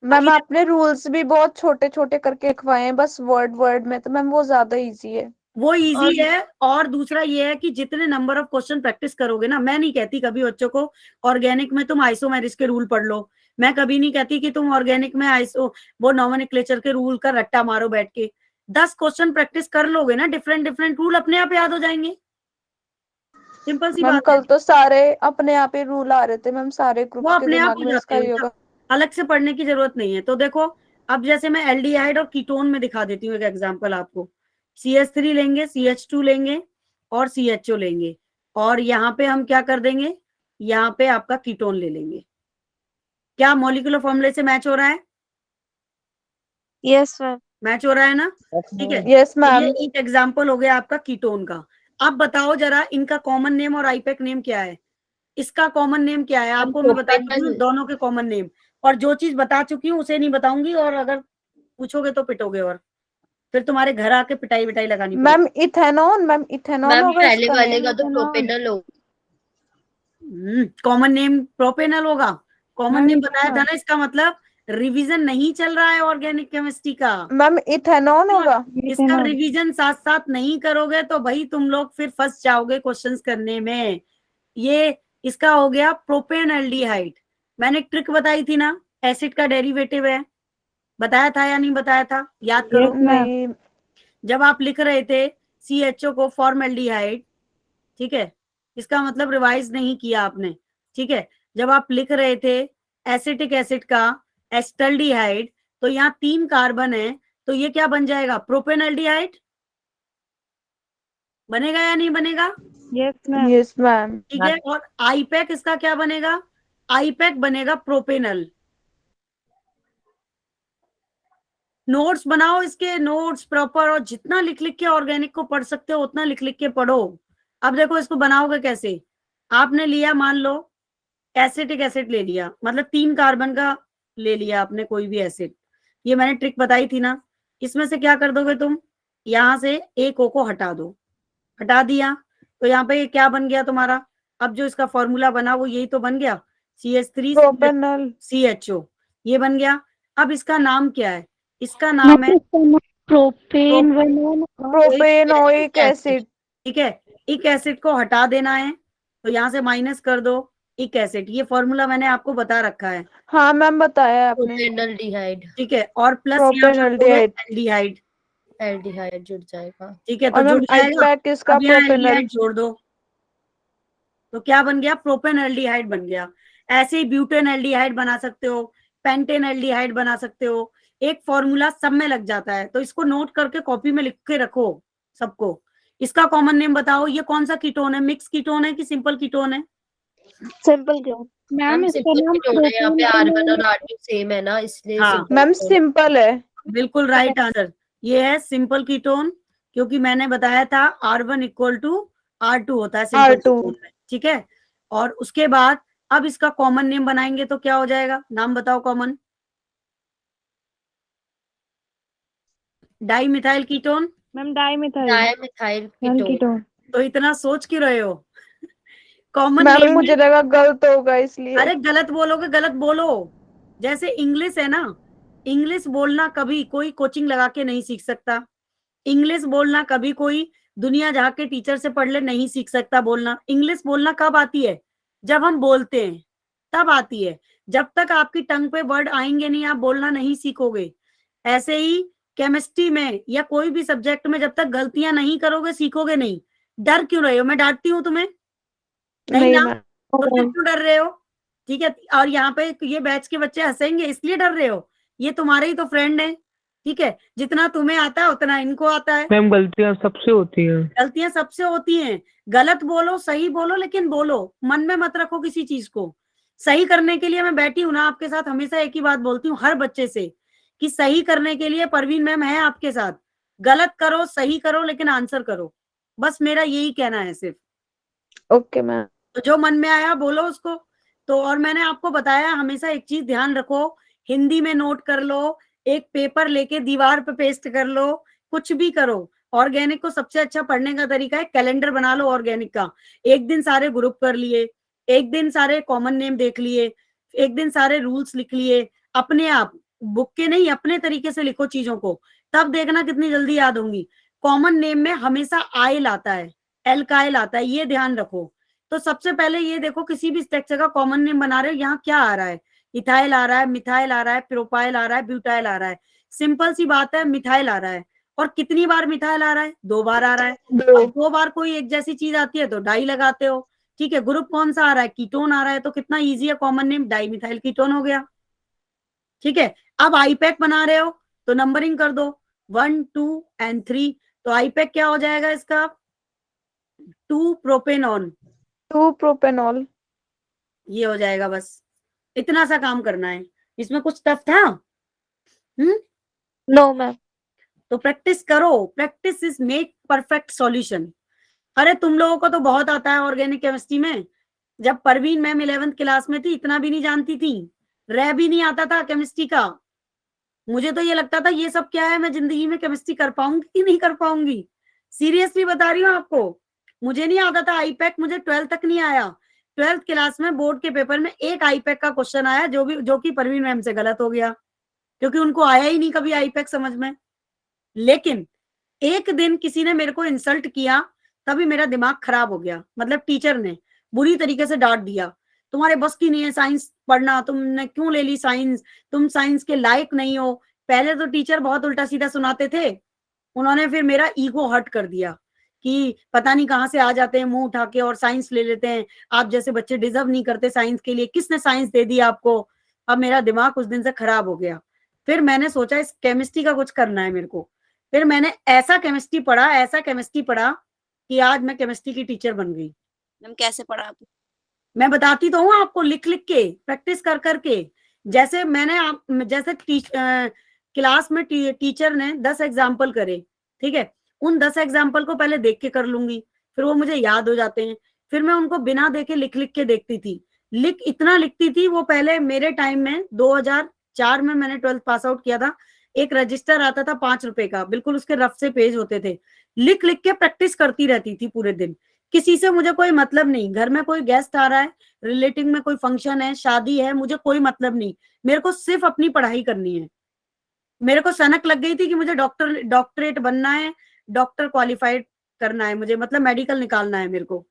मैम आपने रूल्स भी बहुत छोटे छोटे करके लिखवाए हैं बस वर्ड वर्ड में, तो मैम वो ज्यादा इजी है। वो इजी है, और दूसरा ये है कि जितने नंबर ऑफ क्वेश्चन प्रैक्टिस करोगे ना, मैं नहीं कहती कभी बच्चों को ऑर्गेनिक में तुम आइसोमेरिस के रूल पढ़ लो, मैं कभी नहीं कहती कि तुम ऑर्गेनिक में वो नोमेनक्लेचर के रूल का रट्टा मारो बैठ के। 10 क्वेश्चन प्रैक्टिस कर लोगे ना, डिफरेंट डिफरेंट रूल अपने आप याद हो जाएंगे, सिंपल सी मैम बात कल है। तो सारे अपने आप ही रूल आ रहे थे मैम, सारे वो ग्रुप्स के अपने आप दिमाग हो में जाते इसका ही हैं, होगा। अलग से पढ़ने की जरूरत नहीं है। तो देखो अब जैसे मैं एल्डिहाइड और कीटोन में दिखा देती हूँ एक एग्जांपल आपको। CH3 लेंगे, CH2 लेंगे, और CHO लेंगे, और यहाँ पे हम क्या कर देंगे, यहाँ पे आपका कीटोन ले लेंगे। क्या मॉलिक्यूलर फॉर्मूले से मैच हो रहा है? Yes ma'am. मैच हो रहा है ना? ठीक है, यस तो मैम। ये एक एग्जाम्पल हो गया आपका कीटोन का। अब बताओ जरा, इनका कॉमन नेम और आईपैक नेम क्या है? इसका कॉमन नेम क्या है? आपको मैं बता चुकी हूँ दोनों के कॉमन नेम, और जो चीज बता चुकी हूँ उसे नहीं बताऊंगी, और अगर पूछोगे तो पिटोगे, और फिर तुम्हारे घर आके पिटाई विटाई लगानी पड़ेगी। मैम इथेनॉन, मैम इथेनॉन मैम होगा पहले इसका वाले नेम। का तो प्रोपेनल हो। कॉमन नेम प्रोपेनल होगा। कॉमन मैम नेम बताया था ना, इसका मतलब रिवीजन नहीं चल रहा है ऑर्गेनिक केमिस्ट्री का। मैम इथेनॉन होगा। इसका रिवीजन साथ साथ नहीं करोगे तो भाई तुम लोग फिर फंस जाओगे क्वेश्चंस करने में। ये इसका हो गया प्रोपेनल्डिहाइड। मैंने ट्रिक बताई थी ना, एसिड का डेरिवेटिव है, बताया था या नहीं बताया था? याद करो। नहीं जब आप लिख रहे थे CHO को फॉर्मल्डिहाइड, ठीक है, इसका मतलब रिवाइज नहीं किया आपने, ठीक है। जब आप लिख रहे थे एसिटिक एसिड का एस्टल्डिहाइड, तो यहाँ 3 कार्बन है, तो ये क्या बन जाएगा? प्रोपेनल्डिहाइड बनेगा या नहीं बनेगा? Yes ma'am. ठीक है, और आईपैक इसका क्या बनेगा? आईपैक बनेगा प्रोपेनल। नोट्स बनाओ इसके, नोट्स प्रॉपर, और जितना लिख लिख के ऑर्गेनिक को पढ़ सकते हो उतना लिख लिख के पढ़ो। अब देखो इसको बनाओगे कैसे। आपने लिया, मान लो एसिटिक एसिड ले लिया, मतलब 3 कार्बन का ले लिया आपने कोई भी एसिड, ये मैंने ट्रिक बताई थी ना। इसमें से क्या कर दोगे तुम, यहाँ से एक O को हटा दो, हटा दिया तो यहाँ पे क्या बन गया तुम्हारा? अब जो इसका फॉर्मूला बना वो यही तो बन गया, CH3 प्रोपेनल। CHO, ये बन गया। अब इसका नाम क्या है? इसका नाम है प्रोपेनोइक एसिड। ठीक है, इक एसिड को हटा देना है, तो यहाँ से माइनस कर दो इक एसिड। ये फॉर्मूला मैंने आपको बता रखा है, हाँ मैम बताया आपने। प्रोपेनल्डिहाइड। ठीक है, और प्लस यहाँ प्रोपेनल्डिहाइड। एल्डिहाइड, एल्डिहाइड जुड़ जाएगा। ठीक है, तो और जुड़ मैम जाएगा। आईपैक इसका अब यहाँ प्रोपेनल। एल्डिहाइड जोड़ दो, तो क्या बन गया? प्रोपेनल्डिहाइड बन गया। ऐसे ही ब्यूटेनल्डिहाइड बना सकते हो, पेंटेनल्डिहाइड बना सकते हो, एक फॉर्मूला सब में लग जाता है, तो इसको नोट करके कॉपी में लिख के रखो सबको। इसका कॉमन नेम बताओ, ये कौन सा कीटोन है? मिक्स कीटोन है कि सिंपल कीटोन है? सिंपल क्यों? मैम सिंपल कीटोन है, यहाँ पे R1 और R2 सेम है ना, इसलिए हाँ। Simple ma'am ketone. सिंपल है। बिल्कुल राइट आंसर, ये है सिंपल कीटोन, क्योंकि मैंने बताया था R1 इक्वल टू R2 होता है सिंपल R2। कीटोन में, ठीक है। और उसके बाद अब इसका कॉमन नेम बनाएंगे तो क्या हो जाएगा? नाम बताओ common. Di methyl ketone. Ma'am dimethyl. Dimethyl ketone. तो इतना सोच क्यों रहे हो? कॉमन मैम नेम मुझे लगा गलत होगा इसलिए। अरे गलत बोलोगे, गलत बोलो। जैसे इंग्लिश है ना, इंग्लिश बोलना कभी कोई कोचिंग लगा के नहीं सीख सकता। इंग्लिश बोलना कभी कोई दुनिया जहाँ के टीचर से पढ़ ले नहीं सीख सकता बोलना। इंग्लिश बोलना कब आती है? जब हम बोलते हैं तब आती है। जब तक आपकी टंग पे वर्ड आएंगे नहीं, आप बोलना नहीं सीखोगे। ऐसे ही केमिस्ट्री में या कोई भी सब्जेक्ट में जब तक गलतियां नहीं करोगे सीखोगे नहीं। डर क्यों रहे हो? मैं डांटती हूँ तुम्हें? नहीं नहीं ना, मैम। तो फिर क्यों डर रहे हो? ठीक है, और यहाँ पे ये बैच के बच्चे हंसेंगे इसलिए डर रहे हो? ये तुम्हारे ही तो फ्रेंड है, ठीक है। जितना तुम्हें आता है उतना इनको आता है। मैम गलतियां सबसे होती हैं। गलतियां सबसे होती हैं। गलत बोलो सही बोलो, लेकिन बोलो, मन में मत रखो किसी चीज को। सही करने के लिए मैं बैठी हूं ना आपके साथ, हमेशा एक ही बात बोलती हूँ हर बच्चे से कि सही करने के लिए परवीन मैम है आपके साथ। गलत करो सही करो लेकिन आंसर करो, बस मेरा यही कहना है सिर्फ। Okay ma'am. तो जो मन में आया बोलो उसको। तो और मैंने आपको बताया हमेशा एक चीज ध्यान रखो, हिंदी में नोट कर लो, एक पेपर लेके दीवार पे पेस्ट कर लो, कुछ भी करो। ऑर्गेनिक को सबसे अच्छा पढ़ने का तरीका है कैलेंडर बना लो ऑर्गेनिक का। एक दिन सारे ग्रुप कर लिए, एक दिन सारे कॉमन नेम देख लिए, एक दिन सारे रूल्स लिख लिए, अपने आप बुक के नहीं अपने तरीके से लिखो चीजों को, तब देखना कितनी जल्दी याद होंगी। कॉमन नेम में हमेशा आयल आता है, एल्काइल आता है, ये ध्यान रखो। तो सबसे पहले ये देखो किसी भी स्ट्रक्चर का कॉमन नेम बना रहे हो, यहाँ क्या आ रहा है? इथाइल आ रहा है, मिथाइल आ रहा है, प्रोपाइल आ रहा है, ब्यूटाइल आ रहा है। सिंपल सी बात है, मिथाइल आ रहा है। और कितनी बार मिथाइल आ रहा है? 2 बार आ रहा है। और 2 बार कोई एक जैसी चीज आती है तो डाई लगाते हो, ठीक है। ग्रुप कौन सा आ रहा है? कीटोन आ रहा है, तो कितना इजी है common name, di methyl ketone हो गया, ठीक है। अब आईपैक बना रहे हो तो नंबरिंग कर दो 1 2 एंड 3, तो आईपैक क्या हो जाएगा इसका? 2 प्रोपेनॉन, 2 प्रोपेनॉल। ये हो जाएगा बस। इतना सा काम करना है, इसमें कुछ टफ था? No ma'am. तो प्रैक्टिस करो, practice is make perfect solution. अरे तुम लोगों को तो बहुत आता है ऑर्गेनिक केमिस्ट्री में। जब परवीन मैम 11th क्लास में थी इतना भी नहीं जानती थी, रह भी नहीं आता था केमिस्ट्री का। मुझे तो ये लगता था ये सब क्या है, मैं जिंदगी में केमिस्ट्री कर पाऊंगी कि नहीं कर पाऊंगी। सीरियसली बता रही हूँ आपको, मुझे नहीं आता था आईपैक, मुझे 12th तक नहीं आया। 12th क्लास में बोर्ड के पेपर में एक आईपैक का क्वेश्चन आया, जो कि परवीन मैम से गलत हो गया, क्योंकि उनको आया ही नहीं कभी आईपैक समझ में। लेकिन एक दिन किसी ने मेरे को इंसल्ट किया, तभी मेरा दिमाग खराब हो गया। मतलब टीचर ने बुरी तरीके से डांट दिया, तुम्हारे बस की नहीं है साइंस पढ़ना, तुमने क्यों ले ली साइंस, तुम साइंस के लायक नहीं हो। पहले तो टीचर बहुत उल्टा सीधा सुनाते थे, उन्होंने फिर मेरा ईगो हर्ट कर दिया कि पता नहीं कहाँ से आ जाते हैं मुंह उठा के और साइंस ले लेते हैं, आप जैसे बच्चे डिजर्व नहीं करते साइंस के लिए, किसने साइंस दे दी आपको। अब मेरा दिमाग उस दिन से खराब हो गया। फिर मैंने सोचा इस केमिस्ट्री का कुछ करना है मेरे को। फिर मैंने ऐसा केमिस्ट्री पढ़ा कि आज मैं केमिस्ट्री की टीचर बन गई। मैम कैसे पढ़ा आप? मैं बताती तो हूँ आपको, लिख लिख के, प्रैक्टिस कर करके। जैसे जैसे क्लास में टीचर ने 10 एग्जाम्पल करे, ठीक है, उन 10 एग्जाम्पल को पहले देख के कर लूंगी, फिर वो मुझे याद हो जाते हैं। फिर मैं उनको बिना देखे लिख लिख के देखती थी, इतना लिखती थी। वो पहले मेरे टाइम में 2004 में मैंने 12th पास आउट किया था, एक रजिस्टर आता था 5 रुपए का, बिल्कुल उसके रफ से पेज होते थे। लिख लिख के प्रैक्टिस करती रहती थी पूरे दिन। किसी से मुझे कोई मतलब नहीं, घर में कोई गेस्ट आ रहा है, रिलेटिव में कोई फंक्शन है, शादी है, मुझे कोई मतलब नहीं, मेरे को सिर्फ अपनी पढ़ाई करनी है। मेरे को सनक लग गई थी कि मुझे डॉक्टरेट बनना है, डॉक्टर क्वालिफाइड करना है मुझे, मतलब मेडिकल निकालना है मेरे को।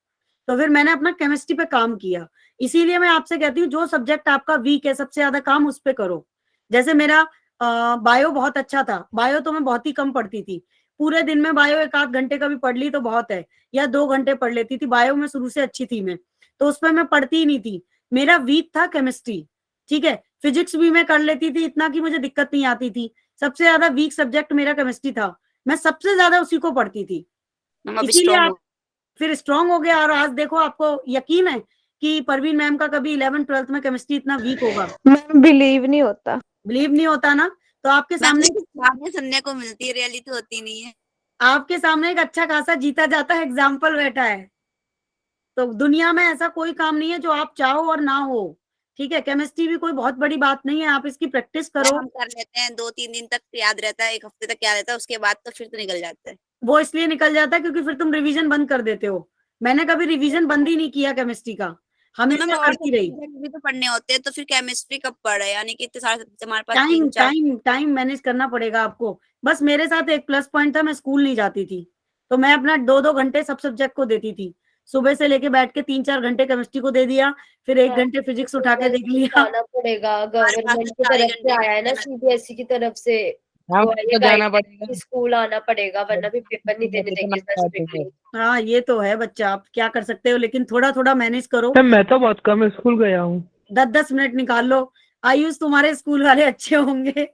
तो फिर मैंने अपना केमिस्ट्री पे काम किया। इसीलिए मैं आपसे कहती हूँ जो सब्जेक्ट आपका वीक है, सबसे ज्यादा काम उस पे करो। जैसे मेरा बायो बहुत अच्छा था, बायो तो मैं बहुत ही कम पढ़ती थी, पूरे दिन में बायो 1 आध घंटे का भी पढ़ ली तो बहुत है, या 2 घंटे पढ़ लेती थी। बायो में शुरू से अच्छी थी मैं, तो उसमें मैं पढ़ती ही नहीं थी। मेरा वीक था केमिस्ट्री, ठीक है। फिजिक्स भी मैं कर लेती थी, इतना की मुझे दिक्कत नहीं आती थी। सबसे ज्यादा वीक सब्जेक्ट मेरा केमिस्ट्री था, मैं सबसे ज्यादा उसी को पढ़ती थी। इसीलिए आप फिर स्ट्रांग हो गया। और आज देखो, आपको यकीन है कि परवीन मैम का कभी 11th 12th में केमिस्ट्री इतना वीक होगा? मैम बिलीव नहीं होता। बिलीव नहीं होता ना? तो आपके सामने सुनने को मिलती है, रियलिटी होती नहीं है। आपके सामने एक अच्छा खासा जीता जाता है एग्जाम्पल बैठा है। तो दुनिया में ऐसा कोई काम नहीं है जो आप चाहो और ना हो, ठीक है। केमिस्ट्री भी कोई बहुत बड़ी बात नहीं है, आप इसकी प्रैक्टिस करो। हम कर लेते हैं, 2-3 दिन तक याद रहता है, 1 हफ्ते तक याद रहता है, उसके बाद तो फिर तो निकल जाता है। वो इसलिए निकल जाता है क्योंकि फिर तुम रिवीजन बंद कर देते हो। मैंने कभी रिवीजन बंद ही नहीं किया केमिस्ट्री का, हमेशा करती रही। भी तो पढ़ने होते हैं, तो फिर केमिस्ट्री कब पढ़े? यानी कि इतने सारे हमारे पास टाइम मैनेज करना पड़ेगा आपको। बस मेरे साथ एक प्लस पॉइंट था, मैं स्कूल नहीं जाती थी, तो मैं अपना 2-2 घंटे सब सब्जेक्ट को देती थी। सुबह से लेके बैठ के 3-4 घंटे केमिस्ट्री को दे दिया, फिर 1 घंटे फिजिक्स उठा के देख लिया। जाना पड़ेगा, गवर्नमेंट की तरफ से आया है ना, सीबीएसई की तरफ से हाँ, वो तो जाना पड़ेगा। स्कूल आना पड़ेगा, वरना भी पेपर नहीं देने देंगे सर स्ट्रिक्टली। हाँ ये तो है बच्चा, आप क्या कर सकते हो, लेकिन थोड़ा थोड़ा मैनेज करो। मैम मैं तो बहुत कम स्कूल गया हूँ। 10-10 मिनट निकाल लो। आयुष तुम्हारे स्कूल वाले अच्छे होंगे।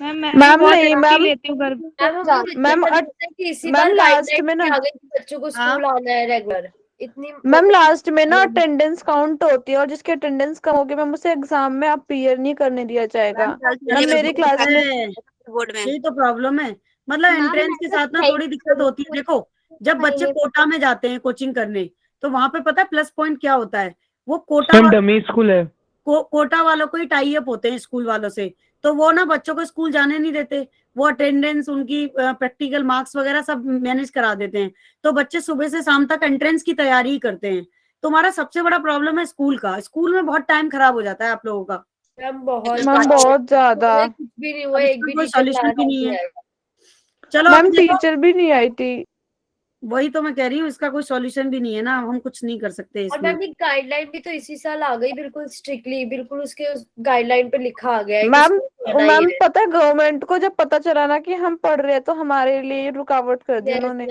मैम नहीं मैम, मैम मैम लास्ट में ना, बच्चों को स्कूल आना है रेगुलर, इतनी मैम लास्ट में ना अटेंडेंस काउंट होती है, और जिसकी अटेंडेंस कम होगी मैम उसे एग्जाम में अपीयर नहीं करने दिया जाएगा। मैम मेरी क्लास में बोर्ड में यही तो प्रॉब्लम है। मतलब एंट्रेंस के साथ ना थोड़ी दिक्कत होती है। देखो, जब बच्चे कोटा में जाते हैं कोचिंग करने, तो वहां पे पता है प्लस पॉइंट क्या होता है, वो कोटा डमी स्कूल है, कोटा वालों को ही टाई अप होते हैं स्कूल वालों से, तो वो ना बच्चों को स्कूल जाने नहीं देते। वो अटेंडेंस, उनकी प्रैक्टिकल मार्क्स वगैरह सब मैनेज करा देते हैं, तो बच्चे सुबह से शाम तक एंट्रेंस की तैयारी ही करते हैं। तुम्हारा सबसे बड़ा प्रॉब्लम है स्कूल का, स्कूल में बहुत टाइम खराब हो जाता है आप लोगों का। मैम बहुत ज्यादा, कुछ भी नहीं हुआ, एक भी कोई सॉल्यूशन भी नहीं है। चलो मैम टीचर भी नहीं आई थी, वही तो मैं कह रही हूँ, इसका कोई सॉल्यूशन भी नहीं है ना, हम कुछ नहीं कर सकते और इसमें। मैम एक गाइडलाइन भी तो इसी साल आ गई, बिल्कुल स्ट्रिक्टली, बिल्कुल उसके गाइडलाइन पे लिखा आ गया है। मैम पता है गवर्नमेंट को जब पता चला ना कि हम पढ़ रहे हैं, तो हमारे लिए रुकावट कर दी उन्होंने।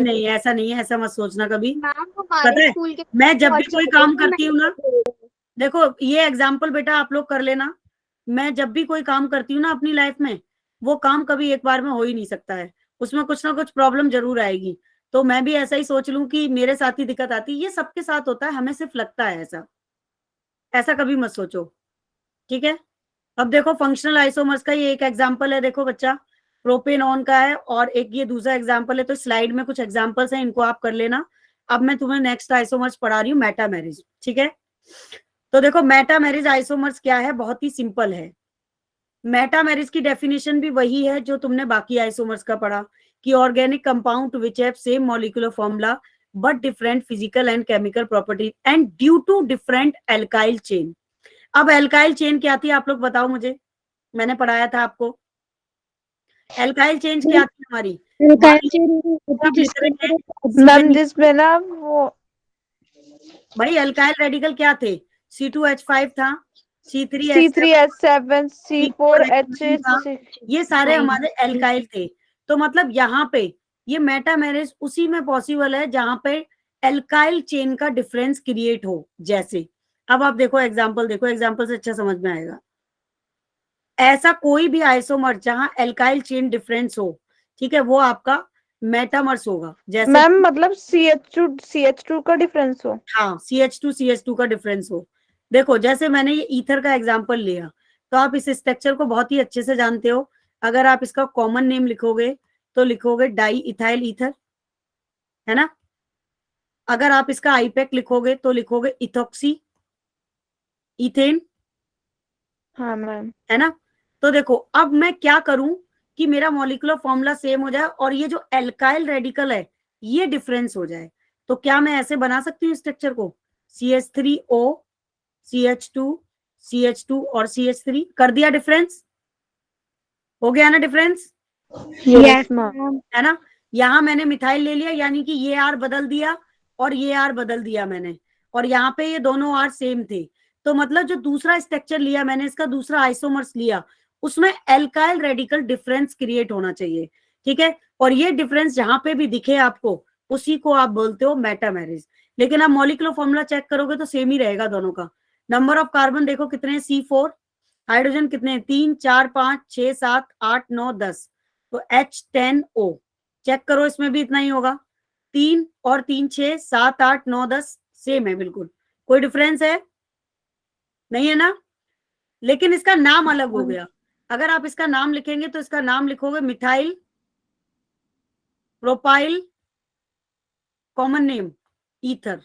नहीं ऐसा नहीं है, ऐसा मत सोचना कभी। पता है मैं जब भी कोई काम करती हूँ ना, देखो ये एग्जाम्पल बेटा आप लोग कर लेना, मैं जब भी कोई काम करती हूँ ना अपनी लाइफ में, वो काम कभी एक बार में हो ही नहीं सकता है, उसमें कुछ ना कुछ प्रॉब्लम जरूर आएगी। तो मैं भी ऐसा ही सोच लूं कि मेरे साथ ही दिक्कत आती है। ये सबके साथ होता है, हमें सिर्फ लगता है ऐसा। ऐसा कभी मत सोचो, ठीक है। अब देखो फंक्शनल आइसोमर्स का ये एक एग्जांपल है, देखो बच्चा, प्रोपेनॉन का है, और एक ये दूसरा एग्जांपल है। तो स्लाइड में कुछ एग्जांपल्स हैं, इनको आप कर लेना। अब मैं तुम्हें नेक्स्ट आइसोमर्स पढ़ा रही हूँ, मेटामेरिज, ठीक है। तो देखो मेटामेरिज आइसोमर्स क्या है, बहुत ही सिंपल है। मेटामेरिज की डेफिनेशन भी वही है जो तुमने बाकी आइसोमर्स का पढ़ा, कि organic compound which have same molecular formula but different physical and chemical properties and due to different alkyl chain. अब एल्काइल चेन क्या थी, आप लोग बताओ मुझे, मैंने पढ़ाया था आपको। एल्काइल चेन क्या थी हमारी, मैम जिसमें ना वो भाई एल्काइल रेडिकल क्या थे, C2H5 था, C3H7 C4H6 था, ये सारे हमारे एल्काइल थे। तो मतलब यहाँ पे ये मेटामेरिज उसी में पॉसिबल है जहां पे एल्काइल चेन का डिफरेंस क्रिएट हो। जैसे अब आप देखो एग्जांपल, देखो एग्जांपल से अच्छा समझ में आएगा। ऐसा कोई भी आइसोमर जहां एल्काइल चेन डिफरेंस हो, ठीक है, वो आपका मेटामर्स होगा। जैसे मैम मतलब CH2 का डिफरेंस हो। हाँ, CH2 का डिफरेंस हो। देखो जैसे मैंने ये ईथर का एग्जांपल लिया, तो आप इस स्ट्रक्चर को बहुत ही अच्छे से जानते हो। अगर आप इसका कॉमन नेम लिखोगे तो लिखोगे डाई इथाइल ईथर, है ना। अगर आप इसका आईपेक लिखोगे तो लिखोगे इथॉक्सी इथेन, हाँ मैम। है ना। तो देखो अब मैं क्या करूं कि मेरा मॉलिक्यूलर फॉर्मूला सेम हो जाए और ये जो एल्काइल रेडिकल है ये डिफरेंस हो जाए। तो क्या मैं ऐसे बना सकती हूँ स्ट्रक्चर को, CH3O CH2 CH2 और CH3, कर दिया डिफरेंस, हो गया ना डिफरेंस, यस मैम। है ना। यहां मैंने मिथाइल ले लिया, यानी कि ये आर बदल दिया और ये आर बदल दिया मैंने, और यहाँ पे ये दोनों आर सेम थे। तो मतलब जो दूसरा स्ट्रक्चर लिया मैंने, इसका दूसरा आइसोमर्स लिया, उसमें एल्काइल रेडिकल डिफरेंस क्रिएट होना चाहिए, ठीक है। और ये डिफरेंस जहां पे भी दिखे आपको, उसी को आप बोलते हो मेटामेरिज। लेकिन आप मॉलिक्यूलर फॉर्मूला चेक करोगे तो सेम ही रहेगा दोनों का। नंबर ऑफ कार्बन देखो कितने हैं, C4, हाइड्रोजन कितने हैं, 3 4 5 6 7 8 9 10, तो H10O चेक करो, इसमें भी इतना ही होगा, 3 और 3 6 7 8 9 10 सेम है बिल्कुल, कोई डिफरेंस है नहीं, है ना। लेकिन इसका नाम अलग हो गया। अगर आप इसका नाम लिखेंगे तो इसका नाम लिखोगे methyl propyl, common name ether,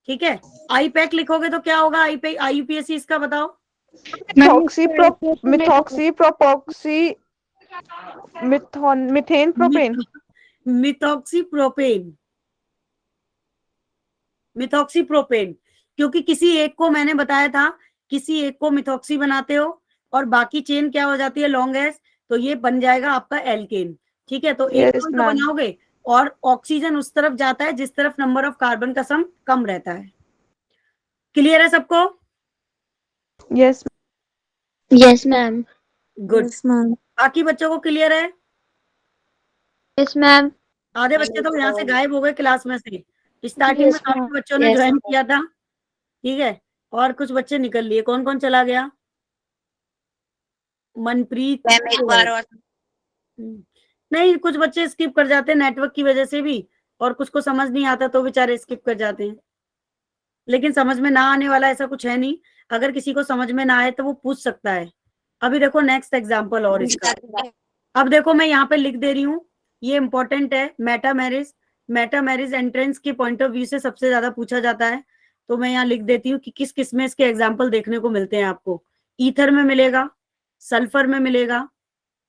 ठीक है। आईपैक लिखोगे तो क्या होगा, आईपैक IUPAC इसका बताओ, मिथॉक्सी प्रोपॉक्सी मिथेन प्रोपेन। मिथॉक्सीप्रोपेन, मिथॉक्सीप्रोपेन, क्योंकि किसी एक को मैंने बताया था, किसी एक को मिथॉक्सी बनाते हो और बाकी चेन क्या हो जाती है, लॉन्ग एस, तो ये बन जाएगा आपका एल्केन, ठीक है। तो एक Yes, को तो ma'am. बनाओगे और ऑक्सीजन उस तरफ जाता है जिस तरफ नंबर ऑफ कार्बन का सम कम रहता है। क्लियर है सबको, yes yes ma'am. Good. Ma'am. बाकी बच्चों को क्लियर है, यस मैम। आधे बच्चे तो यहाँ से गायब हो गए क्लास में से, स्टार्टिंग में Yes, काफी ma'am. बच्चों ने Yes. ज्वाइन किया था, ठीक है, और कुछ बच्चे निकल लिए। कौन कौन चला गया, मनप्रीत, मैम एक बार और नहीं कुछ बच्चे स्किप कर जाते हैं नेटवर्क की वजह से भी, और कुछ को समझ नहीं आता तो बेचारे स्किप कर जाते हैं। लेकिन समझ में ना आने वाला ऐसा कुछ है नहीं, अगर किसी को समझ में ना आए तो वो पूछ सकता है। अभी देखो नेक्स्ट एग्जांपल और इसका, अब देखो मैं यहाँ पे लिख दे रही हूँ, ये इंपॉर्टेंट है। मेटामेरिज, मेटामेरिज एंट्रेंस के पॉइंट ऑफ व्यू से सबसे ज्यादा पूछा जाता है, तो मैं यहाँ लिख देती हूँ कि किस किस में इसके एग्जाम्पल देखने को मिलते हैं आपको। ईथर में मिलेगा, सल्फर में मिलेगा,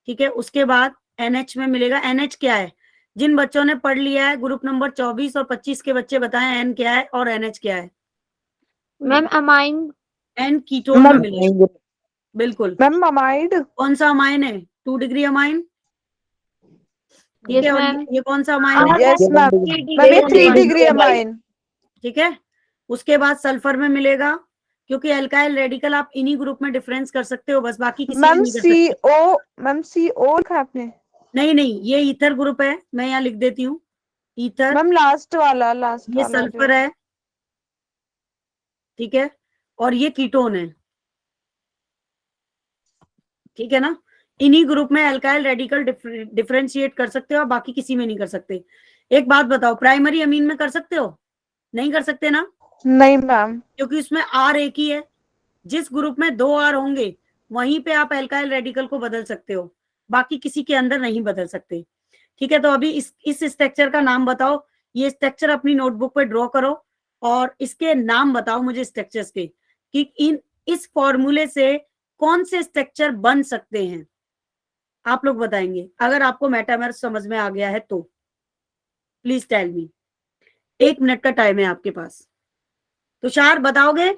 ठीक है, उसके बाद NH में मिलेगा। NH क्या है, जिन बच्चों ने पढ़ लिया है ग्रुप नंबर 24 और 25 के बच्चे बताएं N क्या है और NH क्या है। Ma'am amine. N कीटोन में मिलेगा, बिल्कुल। Ma'am amide. कौन सा अमाइन है, 2 डिग्री अमाइन, ठीक Yes, है। और ma'am. ये कौन सा अमाइन है, यस मैम। मैम ये 3 डिग्री अमाइन। ठीक है। उसके बाद सल्फर में मिलेगा, क्योंकि एल्काइल रेडिकल आप इन्हीं ग्रुप में डिफरेंस कर सकते हो, बस बाकी किसी में मैम नहीं कर सकते। मैम CO लिखा आपने। नहीं नहीं, ये ईथर ग्रुप है, मैं यहाँ लिख देती हूँ ईथर, मैम लास्ट वाला ये सल्फर है, ठीक है, और ये कीटोन है, ठीक है ना। इन्हीं ग्रुप में अल्काइल रेडिकल डिफरेंशिएट कर सकते हो, आप बाकी किसी में नहीं कर सकते। एक बात बताओ, प्राइमरी अमीन में कर सकते हो? नहीं कर सकते ना, नहीं मैम। क्योंकि उसमें आर एक ही है। जिस ग्रुप में 2 आर होंगे वहीं पे आप अल्काइल रेडिकल को बदल सकते हो, बाकी किसी के अंदर नहीं बदल सकते। ठीक है, तो अभी इस स्ट्रक्चर का नाम बताओ। ये स्ट्रक्चर अपनी नोटबुक पे ड्रॉ करो और इसके नाम बताओ मुझे स्ट्रक्चर्स के, कि इस फॉर्मूले से कौन से स्ट्रक्चर बन सकते हैं। आप लोग बताएंगे, अगर आपको मेटामर्स समझ में आ गया है तो प्लीज टेल मी। 1 मिनट का टाइम है आपके पास। तुषार बताओगे?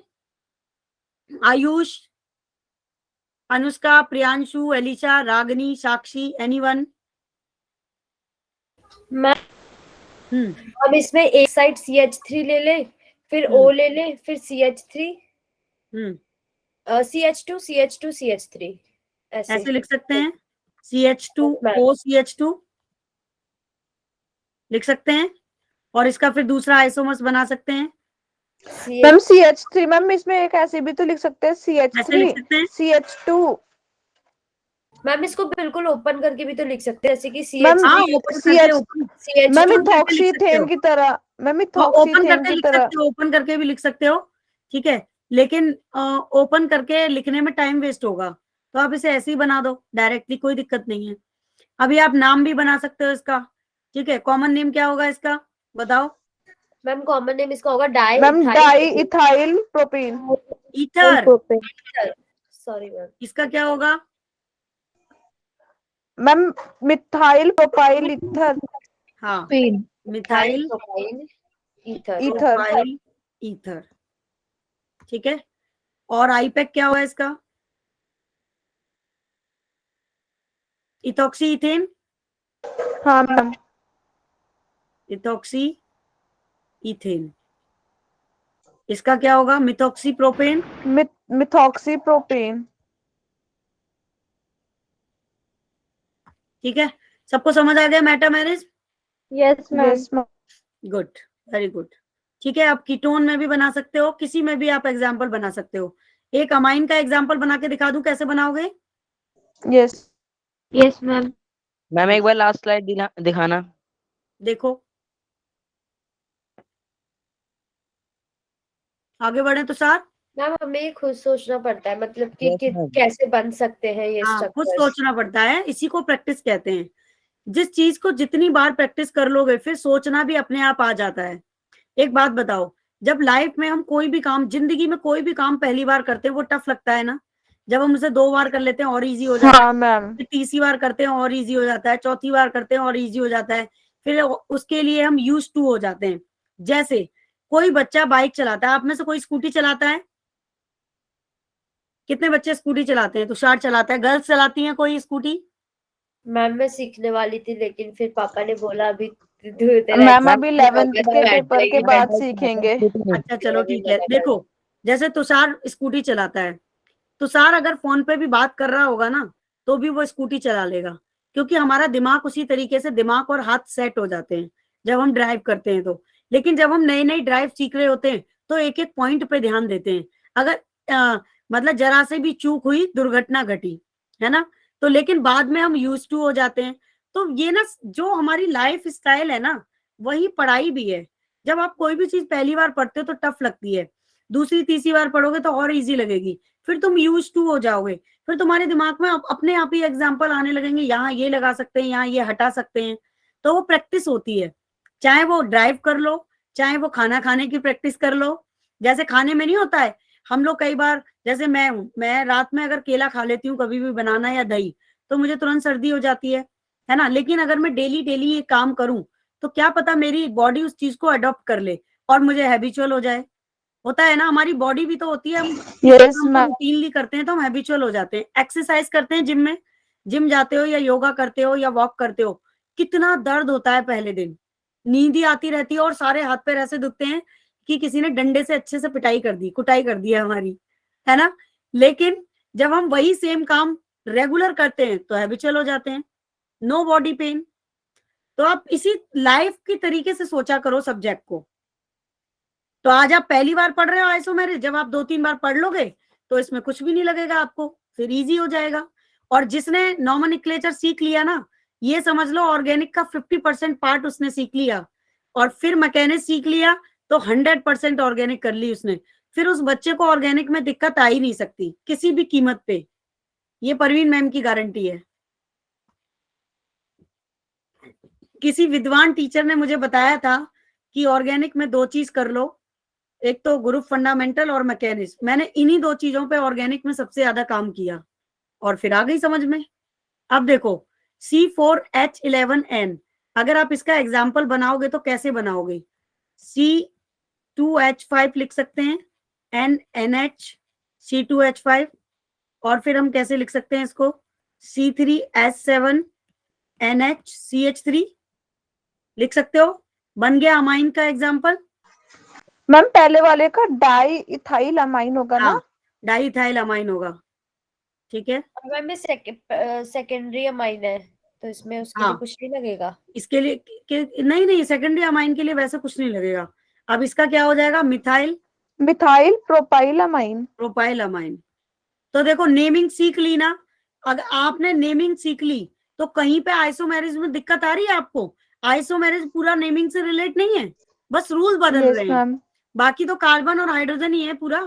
आयुष, अनुष्का, प्रियांशु, एलिशा, रागनी, साक्षी, एनीवन? मैम हम इसमें एक साइड CH3 ले ले, फिर O ले ले, फिर CH3, CH2 CH2 CH3, ऐसे लिख सकते हैं। CH2O CH2 लिख सकते हैं, और इसका फिर दूसरा आइसोमर्स बना सकते हैं। मैम CH3 मैम इसमें एक ऐसे भी तो लिख सकते हैं ऐसे लिख CH3 सकते हैं। CH2। मैम इसको बिल्कुल ओपन करके भी तो लिख सकते हैं, जैसे कि मैम हाँ, CH3 ओपन करके मैम CH2 इथॉक्सीथेन की तरह, मैम ओपन इथॉक्सीथेन करके की लिख तरह। सकते हो, ओपन करके भी लिख सकते हो। ठीक है, लेकिन ओपन करके लिखने में टाइम वेस्ट होगा, तो आप इसे ऐसे ही बना दो डायरेक्टली, कोई दिक्कत नहीं है। अभी आप नाम भी बना सकते हो इसका। ठीक है, कॉमन नेम क्या होगा इसका, बताओ? मैम कॉमन नेम इसका होगा di ma'am diethyl propane. Ether. Sorry ma'am, इसका क्या होगा? Ma'am methyl propyl ether. हाँ, pen methyl ether. Propyl ether. ठीक है, और आईपैक क्या होगा इसका? Ethoxy ethane. हाँ मैम। Ethoxy ethane. इसका क्या होगा? Methoxy propane. Methoxy propane. ठीक है, सबको समझ आ गया metamerism? Yes ma'am. Yes ma'am. Good, very good. ठीक है, आप कीटोन में भी बना सकते हो, किसी में भी आप एग्जाम्पल बना सकते हो। एक अमाइन का एग्जाम्पल बना के दिखा दूं, कैसे बनाओगे? Yes yes ma'am. मैम एक बार लास्ट स्लाइड दिखाना। देखो, आगे बढ़े तो सर। मैम हमें खुद सोचना पड़ता है, मतलब Yes, कि ma'am. कैसे बन सकते हैं ये हाँ, खुद स्ट्रक्चर्स। सोचना पड़ता है, इसी को प्रैक्टिस कहते हैं। जिस चीज को जितनी बार प्रैक्टिस कर लोगे, फिर सोचना भी अपने आप आ जाता है। एक बात बताओ, जब लाइफ में हम कोई भी काम, जिंदगी में कोई भी काम पहली बार करते हैं, वो टफ लगता है ना? जब हम उसे 2 बार कर लेते हैं और इजी हो जाता है, हाँ मैम। फिर तीसरी बार करते हैं और इजी हो जाता है, चौथी बार करते हैं और इजी हो जाता है, फिर उसके लिए हम यूज टू हो जाते हैं। जैसे कोई बच्चा बाइक चलाता है, आप में से कोई स्कूटी चलाता है? कितने बच्चे स्कूटी चलाते हैं? तुषार चलाता है। गर्ल्स चलाती हैं कोई स्कूटी? मैम मैं सीखने वाली थी, लेकिन फिर पापा ने बोला अभी मैम अभी 11th के पेपर के बाद सीखेंगे। अच्छा चलो ठीक है। देखो, जैसे तुषार स्कूटी चलाता है, तुषार अगर फोन पे भी बात कर रहा होगा ना, तो भी वो स्कूटी चला लेगा, क्योंकि हमारा दिमाग उसी तरीके से, दिमाग और हाथ सेट हो जाते हैं जब हम ड्राइव करते हैं तो। लेकिन जब हम नई नई ड्राइव सीख रहे होते हैं, तो एक एक पॉइंट पे ध्यान देते हैं। अगर मतलब जरा से भी चूक हुई, दुर्घटना घटी, है ना? तो लेकिन बाद में हम यूज टू हो जाते हैं। तो ये ना, जो हमारी लाइफ स्टाइल है ना, वही पढ़ाई भी है। जब आप कोई भी चीज पहली बार पढ़ते हो तो टफ लगती है, दूसरी तीसरी बार पढ़ोगे तो और इजी लगेगी, फिर तुम यूज टू हो जाओगे, फिर तुम्हारे दिमाग में अपने आप ही एग्जाम्पल आने लगेंगे, यहाँ ये लगा सकते हैं, यहाँ ये हटा सकते हैं। तो वो प्रैक्टिस होती है, चाहे वो ड्राइव कर लो, चाहे वो खाना खाने की प्रैक्टिस कर लो। जैसे खाने में नहीं होता है, हम लोग कई बार, जैसे मैं हूँ, मैं रात में अगर केला खा लेती हूँ कभी भी, बनाना या दही, तो मुझे तुरंत सर्दी हो जाती है ना? लेकिन अगर मैं डेली डेली ये काम करूं, तो क्या पता मेरी बॉडी उस चीज को अडॉप्ट कर ले और मुझे हैबिचुअल हो जाए। होता है ना, हमारी बॉडी भी तो होती है, हम यस मैम। रूटीनली करते हैं तो हम हैबिचुअल हो जाते हैं। एक्सरसाइज करते हैं जिम में, जिम जाते हो या योगा करते हो या वॉक करते हो, कितना दर्द होता है पहले दिन, नींद ही आती रहती है और सारे हाथ पैर ऐसे दुखते हैं कि किसी ने डंडे से अच्छे से पिटाई कर दी, कुटाई कर दी है हमारी, है ना? लेकिन जब हम वही सेम काम रेगुलर करते हैं तो हैबिचुअल हो जाते हैं, नो बॉडी पेन। तो आप इसी लाइफ की तरीके से सोचा करो सब्जेक्ट को। तो आज आप पहली बार पढ़ रहे हो आइसोमेरिज, जब आप 2-3 बार पढ़ लोगे तो इसमें कुछ भी नहीं लगेगा आपको, फिर इजी हो जाएगा। और जिसने नॉमेनक्लेचर सीख लिया ना, ये समझ लो ऑर्गेनिक का 50% पार्ट उसने सीख लिया, और फिर मैकेनिक्स सीख लिया तो 100% ऑर्गेनिक कर ली उसने। फिर उस बच्चे को ऑर्गेनिक में दिक्कत आ ही नहीं सकती किसी भी कीमत पे, ये परवीन मैम की गारंटी है। किसी विद्वान टीचर ने मुझे बताया था कि ऑर्गेनिक में 2 चीज कर लो, एक तो ग्रुप फंडामेंटल और मैकेनिक्स। मैंने इन्हीं 2 चीजों पे ऑर्गेनिक में सबसे ज्यादा काम किया और फिर आ गई समझ में। अब देखो C4H11N, अगर आप इसका एग्जाम्पल बनाओगे तो कैसे बनाओगे? C2H5 लिख सकते हैं, NNH C2H5, और फिर हम कैसे लिख सकते हैं इसको? C3H7NH CH3 लिख सकते हो। बन गया अमाइन का एग्जाम्पल। मैम पहले वाले का डाई इथाइल अमाइन होगा ना? हाँ, डाईइथाइल अमाइन होगा, ठीक है। और मैम ये सेकेंडरी अमाइन है, तो इसमें उसके लिए हाँ, कुछ नहीं लगेगा। इसके लिए नहीं, सेकेंडरी अमाइन के लिए वैसे कुछ नहीं लगेगा। अब इसका क्या हो जाएगा? Methyl propyl amine. Propyl amine. तो देखो नेमिंग सीख ली ना, अगर आपने नेमिंग सीख ली तो कहीं पे आइसोमेरिज में दिक्कत आ रही है आपको? आइसोमेरिज पूरा नेमिंग से रिलेट नहीं है, बस रूल बदल यस रहे हैं, मैम। बाकी तो कार्बन और हाइड्रोजन ही है पूरा,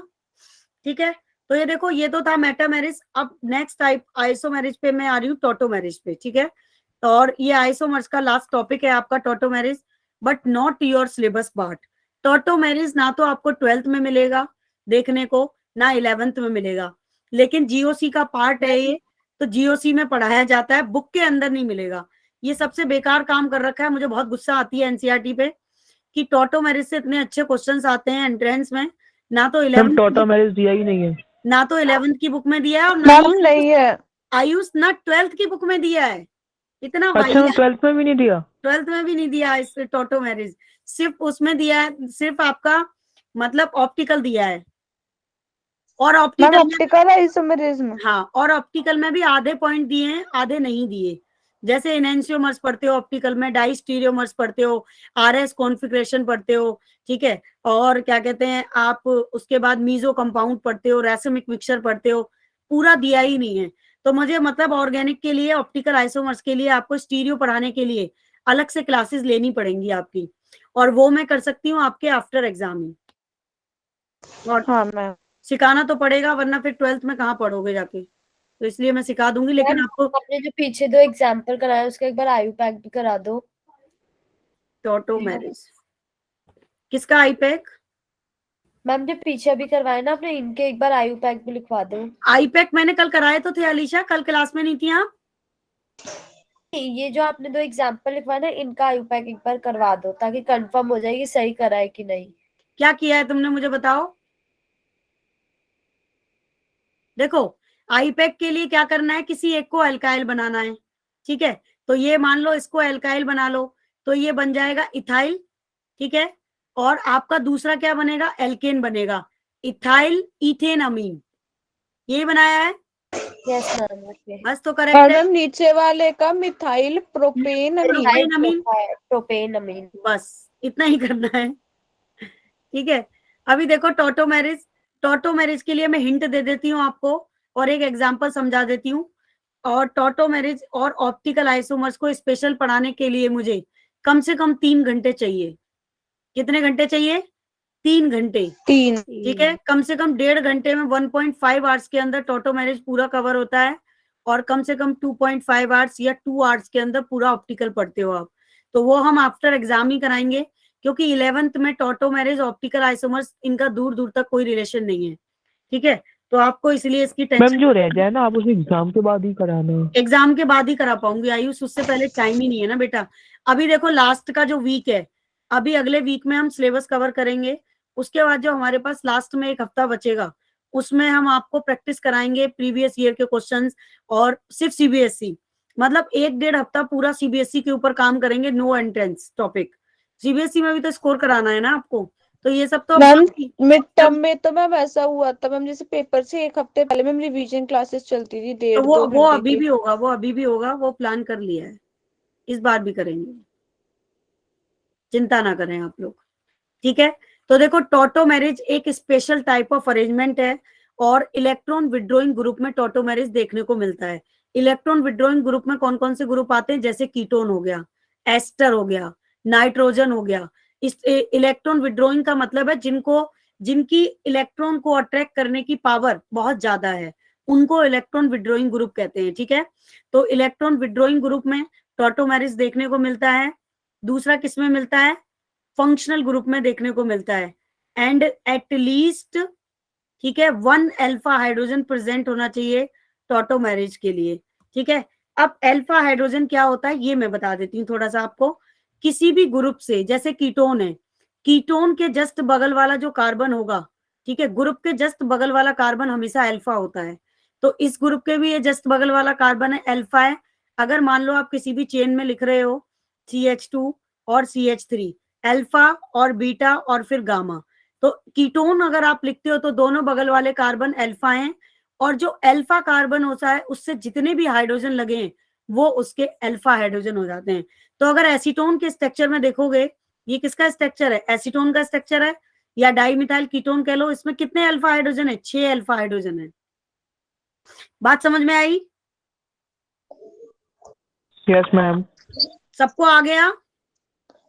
ठीक है। तो ये देखो, ये तो था मेटामेरिज। अब नेक्स्ट टाइप आइसोमेरिज पे मैं आ रही हूँ, टोटोमेरिज पे, ठीक है। और ये आइसोमर्स का लास्ट टॉपिक है आपका tautomerism, but not your syllabus part. Tautomerism ना तो आपको 12th में मिलेगा देखने को, ना 11th में मिलेगा, लेकिन जीओसी का पार्ट है ये, तो जीओसी में पढ़ाया जाता है, बुक के अंदर नहीं मिलेगा। ये सबसे बेकार काम कर रखा है, मुझे बहुत गुस्सा आती है एनसीईआरटी पे कि टोटोमेरिज से इतने अच्छे क्वेश्चंस आते हैं एंट्रेंस में, ना तो 11th टोटोमेरिज दिया ही नहीं है। ना तो 11th की बुक में दिया है, और ना मैम नहीं है। आयुष ना 12th की बुक में दिया है। इतना अच्छा, वाहियात, 12th में भी नहीं दिया? 12th में भी नहीं दिया इस टोटोमेरिज, सिर्फ उसमें दिया है, सिर्फ आपका मतलब ऑप्टिकल दिया है। और मैम ऑप्टिकल में, ऑप्टिकल आइसोमेरिज्म। हाँ, और ऑप्टिकल में भी आधे पॉइंट दिए हैं, आधे नहीं दिए। जैसे इनएंशियोमर्स पढ़ते हो ऑप्टिकल में, डाइस्टीरियोमर्स पढ़ते हो, आरएस कॉन्फ़िगरेशन पढ़ते हो, ठीक है, और क्या कहते हैं आप, उसके बाद मीजो कंपाउंड पढ़ते हो, रैसमिक मिक्सचर पढ़ते हो, पूरा दिया ही नहीं है। तो मुझे मतलब ऑर्गेनिक के लिए, ऑप्टिकल आइसोमर्स के लिए आपको स्टीरियो पढ़ाने के लिए अलग से क्लासेस लेनी पड़ेंगी आपकी, और वो मैं कर सकती हूँ आपके आफ्टर एग्जाम ही। और हाँ मैम। सिखाना तो पड़ेगा, वरना फिर 12th में कहाँ पढ़ोगे जाके, तो इसलिए मैं सिखा दूंगी, लेकिन मैम, आपको आपने जो पीछे 2 एग्जाम्पल कराया उसका एक बार आयु पैक भी करा दो। टोटोमेरिज किसका आईपैक? मैम जो पीछे अभी करवाए ना आपने, इनके एक बार आयु पैक भी लिखवा दो। आईपैक मैंने कल कराए तो थे अलीशा, कल क्लास में नहीं थी आप? ये जो आपने 2 एग्जाम्पल लिखवाए ना, इनका आयु पैक एक बार करवा दो, ताकि कंफर्म हो जाए कि सही करा है कि नहीं। क्या किया है तुमने, मुझे बताओ। देखो, आईपैक के लिए क्या करना है, किसी एक को अल्काइल बनाना है, ठीक है। तो ये मान लो इसको अल्काइल बना लो, तो ये बन जाएगा इथाइल, ठीक है। और आपका दूसरा क्या बनेगा? एल्केन बनेगा, इथाइल इथेन अमीन, ये बनाया है। Yes ma'am, okay. बस तो और करेक्ट है। मैम नीचे वाले का मिथाइल प्रोपेन अमीन। प्रोपेन अमीन, प्रोपेन अमीन। बस इतना ही करना है, ठीक है। अभी देखो टोटोमेरिज के लिए मैं हिंट दे देती हूँ आपको, और एक एग्जांपल समझा देती हूँ। और टोटोमेरिज और ऑप्टिकल आइसोमर्स को स्पेशल पढ़ाने के लिए मुझे कम से कम 3 घंटे चाहिए। कितने घंटे चाहिए? 3 घंटे, 3। ठीक है। कम से कम 1.5 घंटे में 1.5 आवर्स के अंदर टोटोमेरिज पूरा कवर होता है, और कम से कम 2.5 आवर्स या 2 आवर्स के अंदर पूरा ऑप्टिकल पढ़ते हो आप। तो वो हम आफ्टर एग्जाम ही कराएंगे, क्योंकि 11th में टोटोमेरिज ऑप्टिकल आइसोमर्स इनका दूर दूर तक कोई रिलेशन नहीं है, ठीक है। तो आपको इसलिए इसकी मैम टेंशन, जो रह जाए ना, आप उसे एग्जाम के बाद ही कराना। एग्जाम के बाद ही करा पाऊंगी आयुष, उससे पहले टाइम ही नहीं है ना बेटा। अभी देखो लास्ट का जो वीक है, अभी अगले वीक में हम सिलेबस कवर करेंगे, उसके बाद जो हमारे पास लास्ट में 1 हफ्ता बचेगा, उसमें हम आपको प्रैक्टिस कराएंगे प्रीवियस ईयर के क्वेश्चंस, और सिर्फ सीबीएसई, मतलब 1-1.5 हफ्ता पूरा सीबीएसई के ऊपर काम करेंगे, नो एंट्रेंस टॉपिक। सीबीएसई में भी तो स्कोर कराना है ना आपको, तो ये सब तो मैम मिड टर्म में तो मैम ऐसा हुआ था मैम, जैसे पेपर से 1 हफ्ते पहले मैम रिवीजन क्लासेस चलती थी, तो 1.5-2 वो घंटे अभी की। भी होगा, वो अभी भी होगा, वो प्लान कर लिया है, इस बार भी करेंगे, चिंता ना करें आप लोग, ठीक है। तो देखो टोटोमेरिज एक स्पेशल टाइप ऑफ अरेंजमेंट है, और इलेक्ट्रॉन विड्रॉइंग ग्रुप में टोटोमेरिज देखने को मिलता है। इलेक्ट्रॉन विड्रॉइंग ग्रुप में कौन कौन से ग्रुप आते हैं, जैसे कीटोन हो गया, एस्टर हो गया, नाइट्रोजन हो गया। इस इलेक्ट्रॉन विड्रॉइंग का मतलब है जिनकी इलेक्ट्रॉन को अट्रैक्ट करने की पावर बहुत ज्यादा है, उनको इलेक्ट्रॉन विड्रॉइंग ग्रुप कहते हैं। ठीक है, तो इलेक्ट्रॉन विड्रॉइंग ग्रुप में टॉटोमेरिस देखने को मिलता है। दूसरा किसमें मिलता है, फंक्शनल ग्रुप में देखने को मिलता है। एंड एट लीस्ट, ठीक है, 1 अल्फा हाइड्रोजन प्रेजेंट होना चाहिए टॉटोमेरिस के लिए। ठीक है, अब अल्फा हाइड्रोजन क्या होता है ये मैं बता देती हूँ थोड़ा सा आपको। किसी भी ग्रुप से, जैसे कीटोन है, कीटोन के जस्ट बगल वाला जो कार्बन होगा, ठीक है, ग्रुप के जस्ट बगल वाला कार्बन हमेशा अल्फा होता है। तो इस ग्रुप के भी ये जस्ट बगल वाला कार्बन है, अल्फा है। अगर मान लो आप किसी भी चेन में लिख रहे हो CH2 और CH3, अल्फा और बीटा और फिर गामा, तो कीटोन अगर आप लिखते हो तो दोनों बगल वाले कार्बन अल्फा हैं, और जो अल्फा कार्बन होता है उससे जितने भी हाइड्रोजन लगे हैं वो उसके अल्फा हाइड्रोजन हो जाते हैं। तो अगर एसीटोन के स्ट्रक्चर में देखोगे, ये किसका स्ट्रक्चर है, एसीटोन का स्ट्रक्चर है, या डाइमिथाइल कीटोन कह लो, इसमें कितने अल्फा हाइड्रोजन है, 6 अल्फा हाइड्रोजन है। बात समझ में आई? Yes ma'am. सबको आ गया?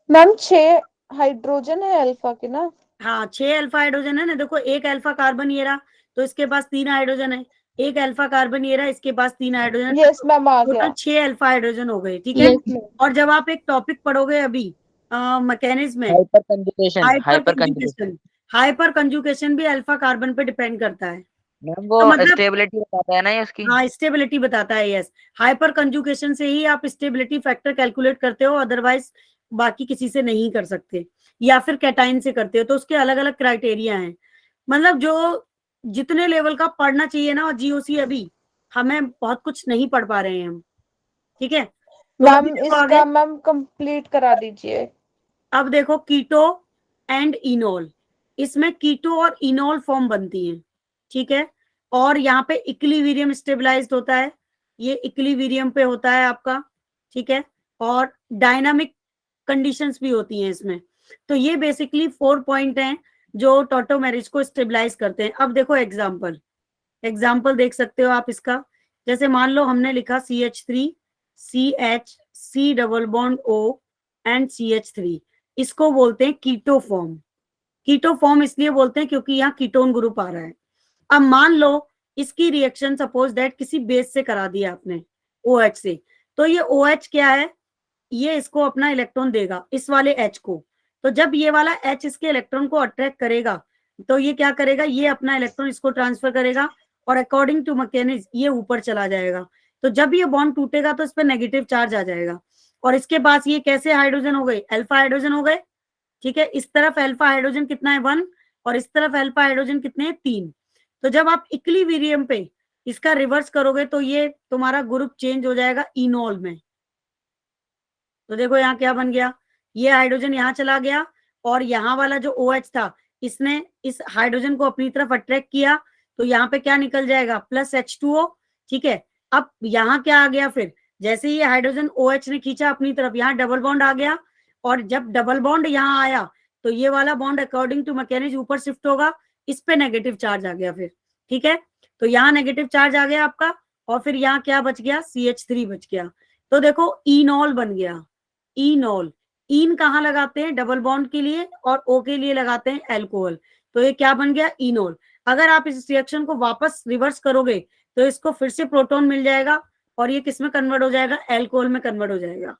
मैम 6 हाइड्रोजन है अल्फा के ना? हाँ, 6 अल्फा हाइड्रोजन है ना। देखो, एक अल्फा कार्बन ये रहा, तो इसके पास 3 हाइड्रोजन है। एक अल्फा कार्बन ये रहा, इसके पास 3 हाइड्रोजन। यस मैम, आ गया। टोटल 6 अल्फा हाइड्रोजन हो गए। ठीक है, Yes, ma'am. और जब आप एक टॉपिक पढ़ोगे अभी मैकेनिज्म में, hyper conjugation, hyper conjugation conjugation, hyper conjugation भी अल्फा कार्बन पे डिपेंड करता है। मैम, वो तो मतलब स्टेबिलिटी बताता है ना ये उसकी। हाँ, स्टेबिलिटी बताता है। यस, हाइपर कंजुगेशन से ही आप स्टेबिलिटी फैक्टर कैलकुलेट करते हो, अदरवाइज बाकी किसी से नहीं कर सकते, या फिर कैटाइन से करते हो। तो उसके अलग अलग क्राइटेरिया हैं। मतलब जो जितने लेवल का पढ़ना चाहिए ना GOC, अभी हमें बहुत कुछ नहीं पढ़ पा रहे हैं हम। ठीक है, तो मैम अभी देखो इसका आगे। मैम कंप्लीट करा दीजिए। अब देखो, कीटो एंड इनोल, इसमें कीटो और इनोल फॉर्म बनती हैं। ठीक है, और यहाँ पे इक्विलिब्रियम स्टेबलाइज्ड होता है, ये इक्विलिब्रियम पे होता है आपका। ठीक है, और डायनामिक कंडीशंस भी होती हैं इसमें। तो ये बेसिकली 4 पॉइंट हैं जो टॉटोमेरिस को स्टेबलाइज करते हैं। अब देखो एग्जाम्पल देख सकते हो आप इसका। जैसे मान लो हमने लिखा CH3 CH C double bond O and CH3, इसको बोलते हैं कीटो फॉर्म। कीटो फॉर्म इसलिए बोलते हैं क्योंकि यहाँ कीटोन ग्रुप आ रहा है। अब मान लो इसकी रिएक्शन सपोज दैट किसी बेस से करा दिया आपने, OH से, तो ये OH क्या है, ये इसको अपना इलेक्ट्रॉन देगा, इस वाले H को। तो जब ये वाला H इसके इलेक्ट्रॉन को अट्रैक्ट करेगा, तो ये क्या करेगा, ये अपना इलेक्ट्रॉन इसको ट्रांसफर करेगा, और अकॉर्डिंग टू मैकेनिज्म ये ऊपर चला जाएगा। तो जब ये बॉन्ड टूटेगा तो इस पर नेगेटिव चार्ज आ जाएगा, और इसके पास ये कैसे हाइड्रोजन हो गए, अल्फा हाइड्रोजन हो गए। ठीक है, इस तरफ अल्फा हाइड्रोजन कितना है, 1, और इस तरफ अल्फा हाइड्रोजन कितने हैं, 3। तो जब आप इक्विलिब्रियम पे इसका रिवर्स करोगे तो ये तुम्हारा ग्रुप चेंज हो जाएगा इनोल में। तो देखो यहाँ क्या बन गया, ये हाइड्रोजन यहाँ चला गया, और यहाँ वाला जो OH था इसने इस हाइड्रोजन को अपनी तरफ अट्रैक्ट किया, तो यहाँ पे क्या निकल जाएगा, प्लस H2O। ठीक है, अब यहाँ क्या आ गया, फिर जैसे ये हाइड्रोजन OH ने खींचा अपनी तरफ, यहाँ डबल बॉन्ड आ गया, और जब डबल बॉन्ड यहाँ आया तो ये वाला बॉन्ड अकॉर्डिंग टू मैकेनिज्म ऊपर शिफ्ट होगा, इस पे नेगेटिव चार्ज आ गया फिर। ठीक है, तो यहाँ नेगेटिव चार्ज आ गया आपका, और फिर यहाँ क्या बच गया, CH3 बच गया। तो देखो इनोल बन गया, इनोल। इन कहाँ लगाते हैं, डबल बॉन्ड के लिए, और O के लिए लगाते हैं अल्कोहल। तो ये क्या बन गया, इनोल। अगर आप इस रिएक्शन को वापस रिवर्स करोगे तो इसको फिर से प्रोटॉन मिल जाएगा, और ये किस में कन्वर्ट हो जाएगा, अल्कोहल में कन्वर्ट हो जाएगा।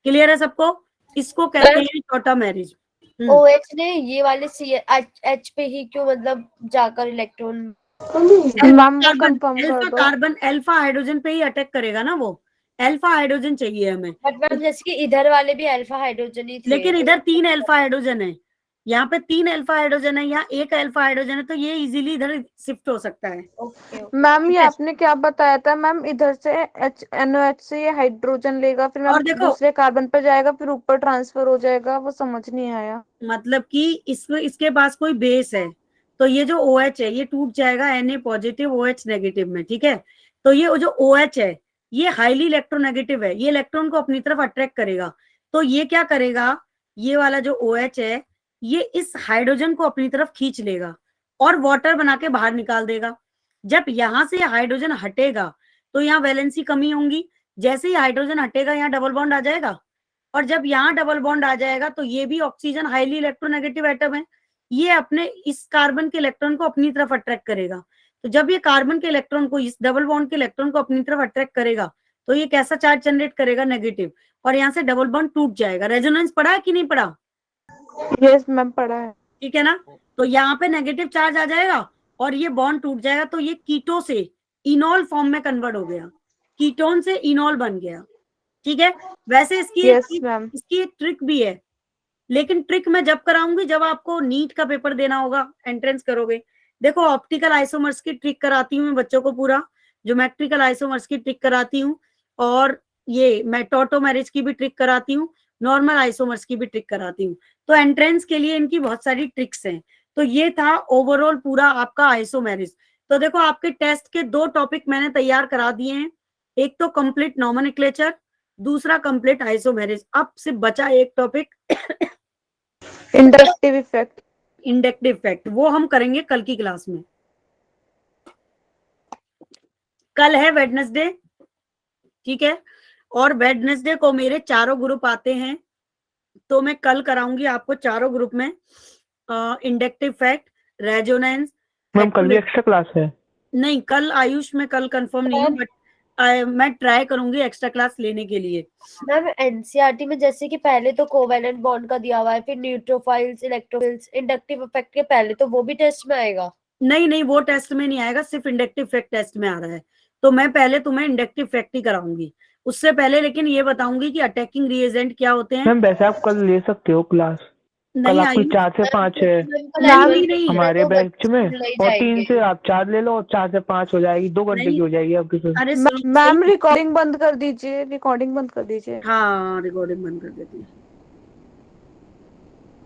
क्लियर है सबको? इसको कहते हैं टॉटोमेरिस। OH ने ये वाले H पे ही क्यों मतलब जाकर इलेक्ट्रॉन मैम वो कंफर्म कर दो। कार्बन अल्फा हाइड्रोजन पे ही अटैक करेगा ना, वो अल्फा हाइड्रोजन चाहिए हमें। बट मैम जैसे कि इधर वाले भी अल्फा हाइड्रोजन ही थे, लेकिन इधर 3 अल्फा हाइड्रोजन है, यहाँ पे 3 अल्फा हाइड्रोजन है, यहाँ 1 अल्फा हाइड्रोजन है, तो ये इजीली इधर शिफ्ट हो सकता है। ओके मैम ये आपने क्या बताया था मैम, इधर से NOH से ये हाइड्रोजन लेगा, फिर और मैम देखो, दूसरे कार्बन पर जाएगा, फिर ऊपर ट्रांसफर हो जाएगा, वो समझ नहीं आया। मतलब कि इसके पास कोई बेस है, तो ये जो OH है ये टूट जाएगा Na पॉजिटिव OH नेगेटिव में। ठीक है, तो ये जो OH है ये हाईली इलेक्ट्रोनेगेटिव है, ये इलेक्ट्रॉन को अपनी तरफ अट्रैक्ट करेगा। तो ये क्या करेगा, ये वाला जो OH है ये इस हाइड्रोजन को अपनी तरफ खींच लेगा और वाटर बना के बाहर निकाल देगा। जब यहां से हाइड्रोजन हटेगा तो यहाँ वैलेंसी कमी होंगी। जैसे ही हाइड्रोजन हटेगा यहाँ डबल बॉन्ड आ जाएगा, और जब यहाँ डबल बॉन्ड आ जाएगा तो ये भी ऑक्सीजन हाईली इलेक्ट्रोनेगेटिव एटम है, ये अपने इस कार्बन के इलेक्ट्रॉन को अपनी तरफ अट्रैक्ट करेगा। तो जब ये कार्बन के इलेक्ट्रॉन को, इस डबल बॉन्ड के इलेक्ट्रॉन को अपनी तरफ अट्रैक्ट करेगा तो ये कैसा चार्ज जनरेट करेगा, नेगेटिव, और यहाँ से डबल बॉन्ड टूट जाएगा। रेजोनेंस पढ़ा है कि नहीं पढ़ा? यस मैम पढ़ा है। ठीक है ना। तो यहाँ पे नेगेटिव चार्ज आ जाएगा और ये बॉन्ड टूट जाएगा, तो ये कीटो से इनॉल फॉर्म में कन्वर्ट हो गया, कीटोन से इनॉल बन गया। ठीक है। वैसे इसकी इसकी एक ट्रिक भी है, लेकिन ट्रिक मैं जब कराऊंगी जब आपको नीट का पेपर देना होगा, एंट्रेंस करोगे। देखो ऑप्टिकल आइसोमर्स की ट्रिक कराती हूँ मैं बच्चों को, पूरा ज्योमेट्रिकल आइसोमर्स की ट्रिक कराती हूँ, और ये मैं टॉटोमेरिज की भी ट्रिक कराती हूँ, नॉर्मल आइसोमर्स की भी ट्रिक कराती हूँ। तो एंट्रेंस के लिए इनकी बहुत सारी ट्रिक्स हैं। तो ये था ओवरऑल पूरा आपका आइसोमेरिज। तो देखो आपके टेस्ट के 2 टॉपिक मैंने तैयार करा दिए हैं, एक तो कंप्लीट नॉमेनक्लेचर, दूसरा कंप्लीट आइसोमेरिज। अब सिर्फ बचा एक topic inductive effect. Inductive effect, वो हम करेंगे कल की क्लास में। कल है वेडनेसडे, ठीक है, और वेडनेसडे को मेरे चारों ग्रुप आते हैं, तो मैं कल कराऊंगी आपको चारों ग्रुप में इंडक्टिव इफेक्ट, रेजोनेंस। मैम कल भी एक्स्ट्रा क्लास है? नहीं, कल आयुष में कल कंफर्म नहीं है, बट मैं ट्राई करूंगी एक्स्ट्रा क्लास लेने के लिए। मैम एनसीईआरटी में जैसे कि पहले तो कोवेलेंट बॉन्ड का दिया हुआ है, फिर न्यूट्रोफाइल्स, इलेक्ट्रोफिल्स, इंडक्टिव इफेक्ट के पहले, तो वो भी टेस्ट में आएगा? नहीं नहीं, वो टेस्ट में नहीं आएगा, सिर्फ इंडक्टिव इफेक्ट टेस्ट में आ रहा है। तो मैं पहले तुम्हें इंडक्टिव इफेक्ट ही कराऊंगी, उससे पहले लेकिन ये बताऊंगी कि अटैकिंग रिएजेंट क्या होते हैं। मैम वैसे आप कल ले सकते हो क्लास, कल नहीं आपकी आई 4 से 5 है नहीं, हमारे बैच में, और 3 से आप 4 ले लो, और 4 से 5 हो जाएगी, 2 घंटे की हो जाएगी आपकी फिर। अरे मैम रिकॉर्डिंग बंद कर दीजिए, रिकॉर्डिंग बंद कर दीजिए। हाँ रिकॉर्डिंग बंद कर देती है।